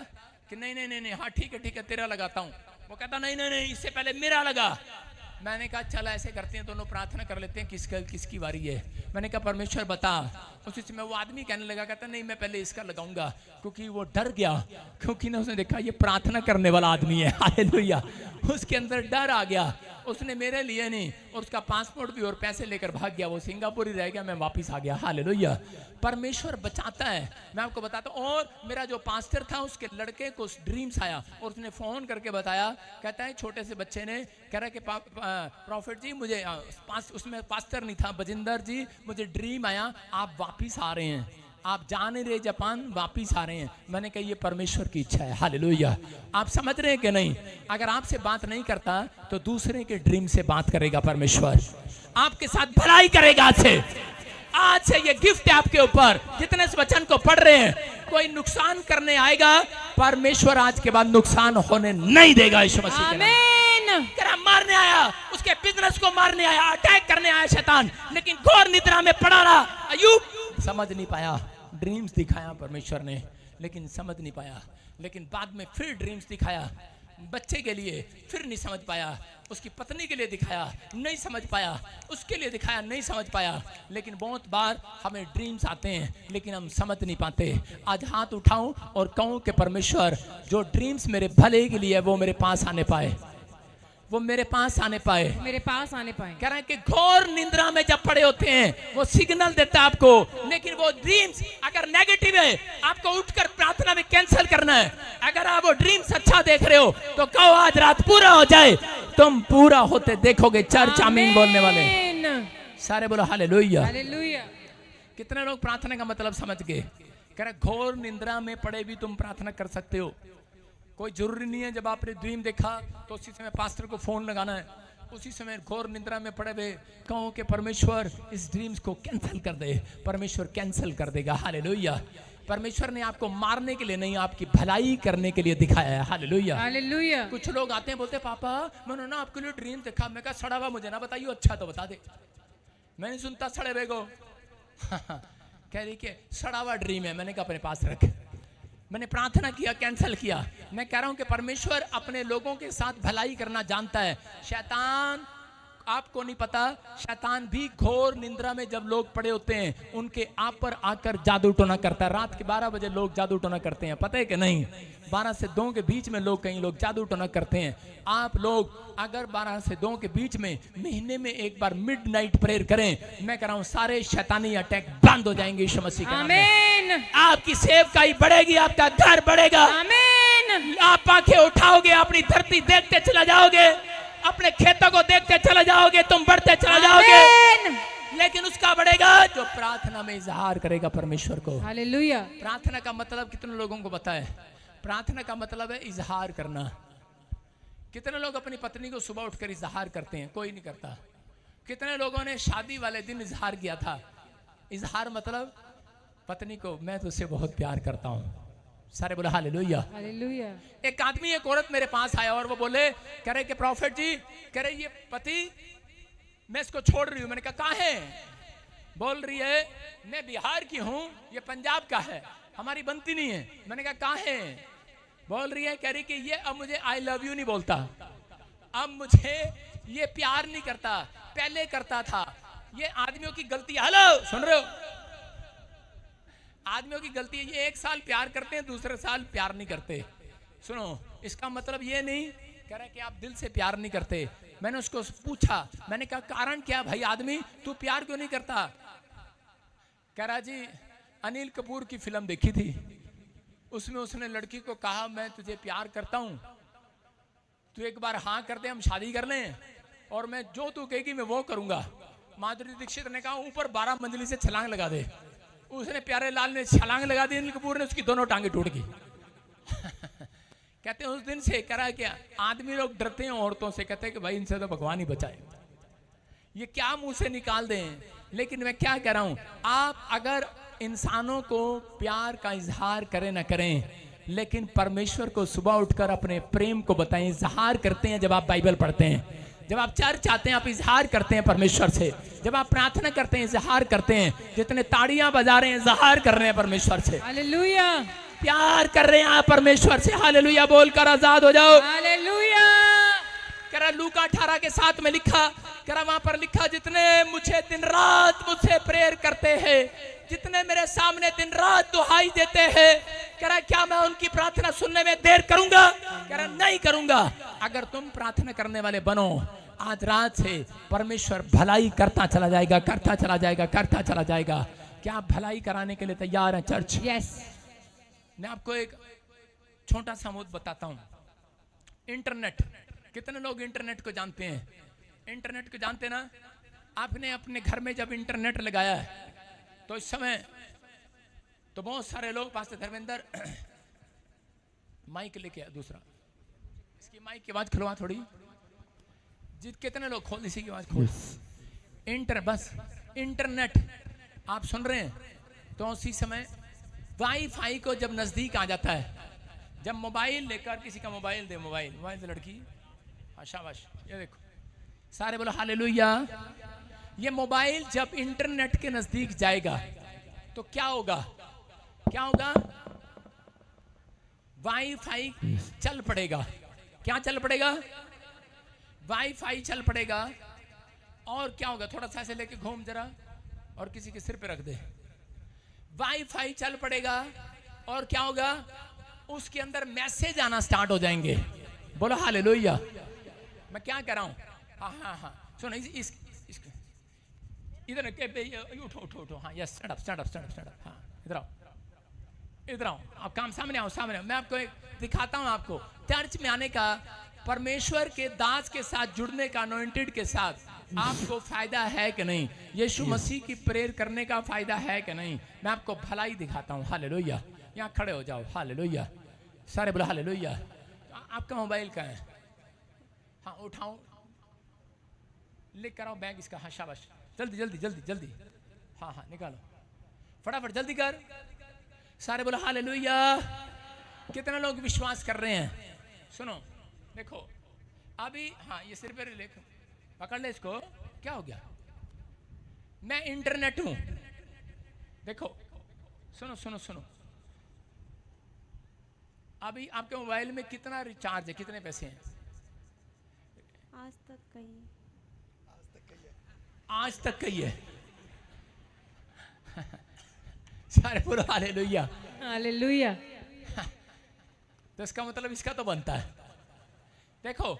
S1: कि नहीं, हाँ ठीक है तेरा लगाता हूँ। वो कहता नहीं, इससे पहले मेरा लगा। मैंने कहा चल ऐसे करते हैं, दोनों प्रार्थना कर लेते हैं, किसकी बारी है। मैंने कहा परमेश्वर बता। उसी समय वो आदमी कहने लगा, कहता नहीं मैं पहले इसका लगाऊंगा, क्योंकि वो डर गया, क्योंकि ना उसने देखा ये प्रार्थना करने वाला आदमी है। हालेलुया। उसके अंदर डर आ गया, उसने मेरे लिए नहीं, और उसका पासपोर्ट भी और पैसे लेकर भाग गया। वो सिंगापुर ही रह गया, मैं वापिस आ गया। हालेलुया। परमेश्वर बचाता है, मैं आपको बताता हूँ। और मेरा जो पास्टर था, उसके लड़के को ड्रीम्स आया, और उसने फोन करके बताया, कहता है छोटे से बच्चे ने कह रहा कि प्रॉफिट जी मुझे उसमें पास्टर नहीं था, बजिंदर जी मुझे ड्रीम आया, आप वापिस आ रहे हैं, आप जा नहीं रहे जापान, वापिस आ रहे हैं। मैंने कहा ये परमेश्वर की इच्छा है। हालेलुया। आप समझ रहे हैं कि नहीं? अगर आपसे बात नहीं करता तो दूसरे के ड्रीम से बात करेगा परमेश्वर, आपके साथ भलाई करेगा। आज से ये गिफ्ट है आपके ऊपर। जितने इस वचन को पढ़ रहे हैं, कोई नुकसान करने आएगा, परमेश्वर आज के बाद नुकसान होने नहीं देगा। यीशु मसीह के नाम।
S2: आमीन।
S1: मारने आया, उसके बिजनेस को मारने आया, अटैक करने आया शैतान, लेकिन घोर निद्रा में पड़ा रहा। अय्यूब समझ नहीं पाया। ड्रीम्स दिखाया परमेश्वर ने, लेकिन समझ नहीं पाया। लेकिन बाद में फिर ड्रीम्स दिखाया बच्चे के लिए, फिर नहीं समझ पाया। उसकी पत्नी के लिए दिखाया, नहीं समझ पाया। उसके लिए दिखाया, नहीं समझ पाया। लेकिन बहुत बार हमें ड्रीम्स आते हैं, लेकिन हम समझ नहीं पाते। आज हाथ उठाऊं और कहूं कि परमेश्वर, जो ड्रीम्स मेरे भले के लिए है, वो मेरे पास आने पाए, वो मेरे पास आने पाए,
S2: मेरे पास आने पाए।
S1: कह रहे हैं कि घोर निंद्रा में जब पड़े होते हैं, वो सिग्नल देता है आपको। लेकिन वो ड्रीम्स अगर नेगेटिव है, आपको उठकर प्रार्थना में कैंसिल करना है। अगर आप वो ड्रीम्स अच्छा देख रहे हो तो कहो आज रात पूरा हो जाए। तुम पूरा होते देखोगे। चर्च आमीन बोलने वाले सारे बोलो हालेलुया।
S2: हालेलुया।
S1: कितने लोग प्रार्थना का मतलब समझ गए? कह रहे घोर निंद्रा में पड़े भी तुम प्रार्थना कर सकते हो। कोई जरूरी नहीं है जब आपने ड्रीम देखा तो उसी समय पास्टर को फोन लगाना है। उसी समय घोर निंद्रा में पड़े हुए कहो कि परमेश्वर इस ड्रीम्स को कैंसिल कर दे। परमेश्वर कैंसिल कर देगा। हालेलुया। परमेश्वर ने आपको मारने के लिए नहीं, आपकी भलाई करने के लिए दिखाया है। हालेलुया।
S2: हालेलुया।
S1: कुछ लोग आते हैं, बोलते पापा मैंने ना आपके लिए ड्रीम देखा। मैं कहा सड़ा हुआ मुझे ना बताइए, अच्छा तो बता दे। मैं नहीं सुनता सड़े हुए को। कह रही कि सड़ा हुआ ड्रीम है। मैंने कहा अपने पास रख। मैंने प्रार्थना किया, कैंसिल किया। मैं कह रहा हूं कि परमेश्वर अपने लोगों के साथ भलाई करना जानता है। शैतान, आपको नहीं पता, शैतान भी घोर निंद्रा में जब लोग पड़े होते हैं, उनके आप पर आकर जादू टोना करता है। रात के 12 बजे लोग जादू टोना करते हैं, पता है कि नहीं? 12 से 2 के बीच में लोग, कई लोग जादू टोना करते हैं। आप लोग अगर 12 से 2 के बीच में महीने में एक बार मिडनाइट प्रेयर करें, मैं कह रहा हूं सारे शैतानी अटैक बंद हो जाएंगे। यीशु मसीह के नाम में
S2: आमीन।
S1: आपकी सेवकाई बढ़ेगी, आपका घर बढ़ेगा।
S2: आमीन।
S1: आप आंखें उठाओगे, अपनी धरती देखते चला जाओगे, अपने खेतों को देखते चले जाओगे, तुम बढ़ते चले जाओगे। लेकिन उसका बढ़ेगा जो प्रार्थना में इजहार करेगा परमेश्वर को।
S2: हालेलुया।
S1: प्रार्थना का मतलब कितने लोगों को पता है? प्रार्थना का मतलब है इजहार करना। कितने लोग अपनी पत्नी को सुबह उठकर इजहार करते हैं? कोई नहीं करता। कितने लोगों ने शादी वाले दिन इजहार किया था? इजहार मतलब पत्नी को मैं तुझसे बहुत प्यार करता हूं। सारे बोले हालेलुया।
S2: हालेलुया।
S1: एक आदमी, एक औरत मेरे पास आया और वो बोले, कह रहे कि प्रॉफिट जी, कह रहे ये पति मैं इसको छोड़ रही हूं। मैंने कहा कहाँ है? बोल रही है मैं बिहार की हूं, ये पंजाब का है, हमारी बनती नहीं है। मैंने कहा कहाँ है? बोल रही है, कह रही कि ये अब मुझे आई लव यू नहीं बोलता, अब मुझे ये प्यार नहीं करता, पहले करता था। ये आदमियों की गलती। हेलो, सुन रहे हो? आदमियों की गलती है। ये एक साल प्यार करते हैं, दूसरे साल प्यार नहीं करते। सुनो, इसका मतलब ये नहीं कह रहा कि आप दिल से प्यार नहीं करते। मैंने उसको पूछा, मैंने कहा कारण क्या भाई आदमी, तू प्यार क्यों नहीं करता? कह रहा जी अनिल कपूर की फिल्म देखी थी, उसमें उसने लड़की को कहा मैं तुझे प्यार करता हूं, तू एक बार हाँ कर दे, हम शादी कर लें, और मैं जो तू कहेगी मैं वो करूंगा। माधुरी दीक्षित ने कहा ऊपर 12 मंजिली से छलांग लगा दे। उसने, प्यारे लाल ने छलांग लगा दी, अनिल कपूर ने, उसकी दोनों टांगे टूट गई। कहते हैं उस दिन से करा क्या, आदमी लोग डरते हैं औरतों से, कहते हैं कि भाई इनसे तो भगवान ही बचाए, ये क्या मुंह से निकाल दें। लेकिन मैं क्या कह रहा हूं, आप अगर इंसानों को प्यार का इजहार करें ना करें, लेकिन परमेश्वर को सुबह उठकर अपने प्रेम को बताएं। इजहार करते हैं जब आप बाइबल पढ़ते हैं, जब आप चर्च आते हैं आप इजहार करते हैं परमेश्वर से, जब आप प्रार्थना करते हैं इजहार करते हैं। जितने ताड़ियां बजा रहे हैं इजहार कर रहे हैं परमेश्वर से।
S2: हालेलुया।
S1: प्यार कर रहे हैं आप परमेश्वर से। हालेलुया बोलकर आजाद हो जाओ।
S2: हालेलुया।
S1: करा लूका 18 के 7 में लिखा, करा वहां पर लिखा, जितने मुझे दिन रात मुझसे प्रेयर करते हैं, जितने मेरे सामने दिन रात दुहाई देते हैं, कह रहा क्या मैं उनकी प्रार्थना सुनने में देर करूंगा? कह रहा नहीं करूंगा। अगर तुम प्रार्थना करने वाले बनो, आज रात से परमेश्वर भलाई करता चला जाएगा, करता चला जाएगा, करता चला जाएगा। क्या आप भलाई कराने के लिए तैयार हैं चर्च?
S2: यस।
S1: मैं आपको एक छोटा सा मुद्दा बताता हूं। इंटरनेट, कितने लोग इंटरनेट को जानते हैं? इंटरनेट को जानते ना? आपने अपने घर में जब इंटरनेट लगाया है तो इस समय तो बहुत सारे लोग पास्टर धर्मेंद्र माइक लेके आ दूसरा, इसकी माइक की आवाज खुलवा थोड़ी, कितने लोग खोल, इसी की आवाज खोल। बस इंटरनेट आप सुन रहे हैं, तो उसी समय वाईफाई को जब नजदीक आ जाता है, जब मोबाइल लेकर किसी का मोबाइल दे, मोबाइल से लड़की, हाँ शाबाश, ये देखो सारे बोलो हालेलुया। ये मोबाइल जब इंटरनेट के नजदीक जाएगा तो क्या होगा, क्या होगा, वाईफाई चल पड़ेगा। क्या चल पड़ेगा, वाईफाई चल पड़ेगा। और क्या होगा, थोड़ा सा ऐसे लेके घूम जरा और किसी के सिर पे रख दे, वाईफाई चल पड़ेगा। और क्या होगा, उसके अंदर मैसेज आना स्टार्ट हो जाएंगे। बोलो हालेलुया। मैं क्या कर रहा हूं, हाँ हाँ हाँ सुनो, इधर उठो उठो उठो, हाँ yes, stand up stand up stand up stand up, हाँ इधर आओ इधर आओ, आप काम सामने आओ, सामने आओ। मैं आपको एक दिखाता हूं, आपको चर्च में आने का, परमेश्वर के दास के साथ जुड़ने का, अनॉइंटेड के साथ आपको फायदा है कि नहीं, यीशु मसीह की प्रेयर करने का फायदा है कि नहीं। मैं आपको भलाई दिखाता हूं। हालेलुया। यहाँ खड़े हो जाओ, हालेलुया, सारे बोलो हालेलुया। आपका मोबाइल कहाँ है, हाँ उठाओ, लिख कर आओ बैग इसका, हाँ शाबाश, जल्दी जल्दी जल्दी जल्दी, हाँ हाँ निकालो फटाफट, जल्दी कर। सारे बोलो हालेलुया। कितने लोग विश्वास कर रहे हैं। सुनो देखो अभी, हाँ ये सिर पे लिख, पकड़ ले इसको। क्या हो गया, मैं इंटरनेट हूं। देखो सुनो सुनो सुनो, अभी आपके मोबाइल में कितना रिचार्ज है, कितने पैसे हैं?
S3: आज तक कही,
S1: आज तक कही है। सारे पूरा हालेलुया
S2: हालेलुया।
S1: तो इसका मतलब इसका तो बनता है। देखो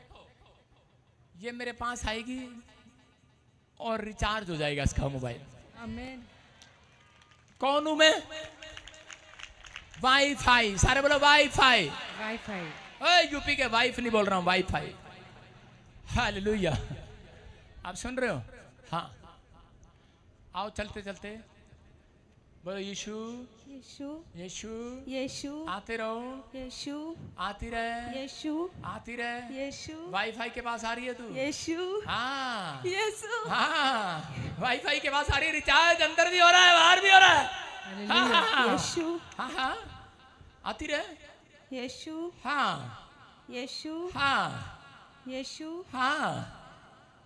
S1: ये मेरे पास आएगी और रिचार्ज हो जाएगा इसका मोबाइल।
S2: आमीन।
S1: कौन हूं मैं, वाईफाई। सारे बोलो वाईफाई।
S2: वाईफाई।
S1: ओए यूपी के वाइफ नहीं बोल रहा हूं, वाईफाई। हालेलुया। आप सुन रहे हो, हाँ आओ चलते चलते बोलो यीशु
S3: यीशु
S1: यीशु
S3: यीशु,
S1: आते रहो,
S3: यीशु
S1: आती रहे,
S3: यीशु,
S1: आती रहे।
S3: यीशु,
S1: वाईफाई के पास आ रही है तू,
S3: यीशु,
S1: हाँ
S3: यीशु,
S1: हाँ वाईफाई के पास आ रही है। रिचार्ज अंदर भी हो रहा है, बाहर भी हो रहा है। हाँ हाँ हाँ
S3: यीशु,
S1: हाँ हाँ आती रहे,
S3: यीशु,
S1: हाँ
S3: यीशु,
S1: हाँ
S3: यीशु,
S1: हाँ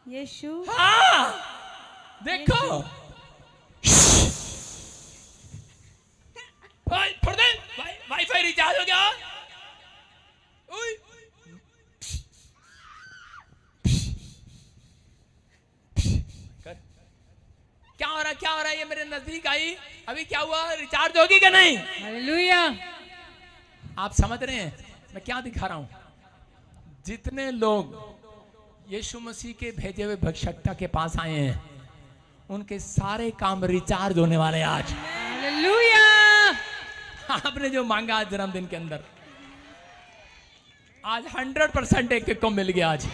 S3: यीशु,
S1: हाँ। देखो वाईफाई रिचार्ज हो गया। ओए क्या हो रहा, क्या हो रहा है, ये मेरे नजदीक आई, अभी क्या हुआ, रिचार्ज होगी क्या नहीं?
S2: हालेलुया।
S1: आप समझ रहे हैं मैं क्या दिखा रहा हूं? जितने लोग यीशु मसीह के भेजे हुए भक्षकता के पास आए हैं, उनके सारे काम रिचार्ज होने वाले हैं आज।
S2: हालेलुया।
S1: आपने जो मांगा आज जन्मदिन के अंदर, आज 100% एक को मिल गया। आज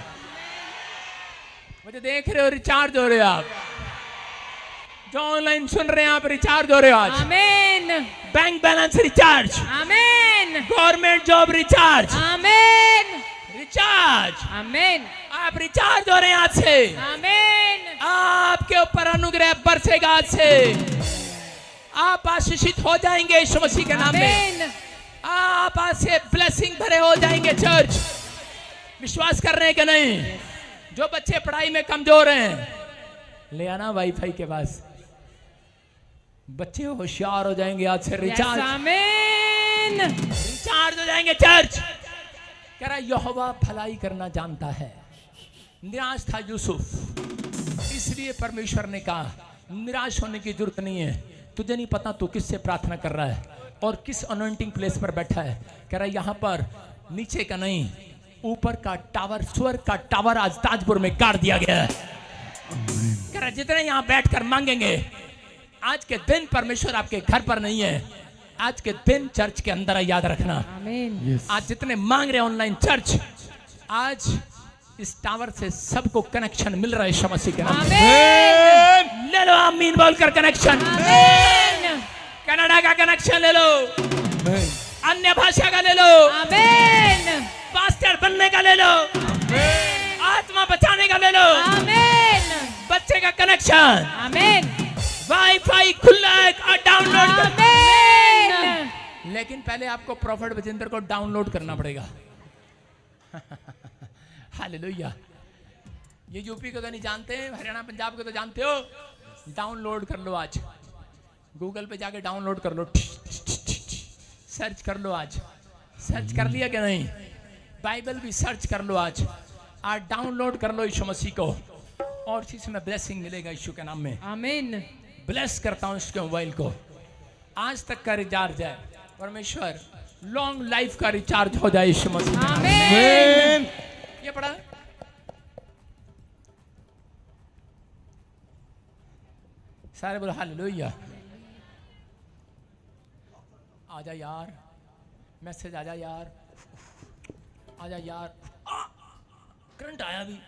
S1: मुझे देख रहे हो, रिचार्ज हो रहे हो आप, जो ऑनलाइन सुन रहे हैं आप, रिचार्ज हो रहे हो आज।
S2: आमीन।
S1: बैंक बैलेंस रिचार्ज,
S2: आमीन।
S1: गवर्नमेंट जॉब रिचार्ज,
S2: आमीन।
S1: रिचार्ज,
S2: आमीन।
S1: आप रिचार्ज हो रहे हैं आज से।
S2: आमीन।
S1: आपके ऊपर अनुग्रह बरसेगा आज से। आप आशीषित हो जाएंगे यीशु मसीह के नाम में। आप आज से ब्लेसिंग भरे हो जाएंगे। चर्च विश्वास कर रहे हैं कि नहीं? जो बच्चे पढ़ाई में कमजोर हैं, ले आना वाईफाई के पास, बच्चे होशियार हो जाएंगे आज से। रिचार्ज,
S2: आमीन।
S1: रिचार्ज हो जाएंगे। चर्च कह रहा यहोवा भलाई करना जानता है। निराश था यूसुफ, इसलिए परमेश्वर ने कहा निराश होने की जरूरत नहीं है। तुझे नहीं पता तू किससे प्रार्थना कर रहा है और किस अनॉइंटिंग प्लेस पर बैठा है। कह रहा यहाँ पर नीचे का नहीं, ऊपर का टावर, स्वर्ग का टावर आज ताजपुर में गाड़ दिया गया है। कह रहा जितने यहाँ बैठकर मांगेंगे, आज के दिन परमेश्वर आपके घर पर नहीं है, आज के दिन चर्च के अंदर है, याद रखना।
S2: आमीन।
S1: आज जितने मांग रहे ऑनलाइन चर्च, आज इस टावर से सबको कनेक्शन मिल रहा है यीशु मसीह के नाम में।
S2: आमीन।
S1: ले लो आमीन बोलकर कनेक्शन।
S2: आमीन।
S1: कहना कनाडा का कनेक्शन ले लो, अन्य भाषा का ले लो,
S2: आमीन
S1: पास्टर बनने का ले लो, आत्मा बचाने का ले लो,
S2: आमीन
S1: बच्चे का कनेक्शन,
S2: आमीन
S1: वाईफाई खुला है और डाउनलोड कर।
S2: आमीन।
S1: लेकिन पहले आपको प्रॉफिट विजेंद्र को डाउनलोड करना पड़ेगा। हालेलुया। ये यूपी को तो नहीं जानते, हरियाणा पंजाब को तो जानते हो। डाउनलोड कर लो आज, गूगल पे जाके डाउनलोड कर लो, सर्च कर लो आज। सर्च कर लिया कि नहीं? बाइबल भी सर्च कर लो आज डाउनलोड कर लो यीशु मसीह को, और चीज में ब्लेसिंग मिलेगा यीशु के नाम में।
S2: आमीन।
S1: ब्लेस करता हूं इसके मोबाइल को, आज तक का रिचार्ज है। परमेश्वर लॉन्ग लाइफ का रिचार्ज हो जाए यीशु मसीह के नाम में।
S2: आमीन।
S1: ये पढ़ा, सारे बोलो हालेलुया। आजा यार, मैसेज आजा यार, आजा यार। करंट आया भी।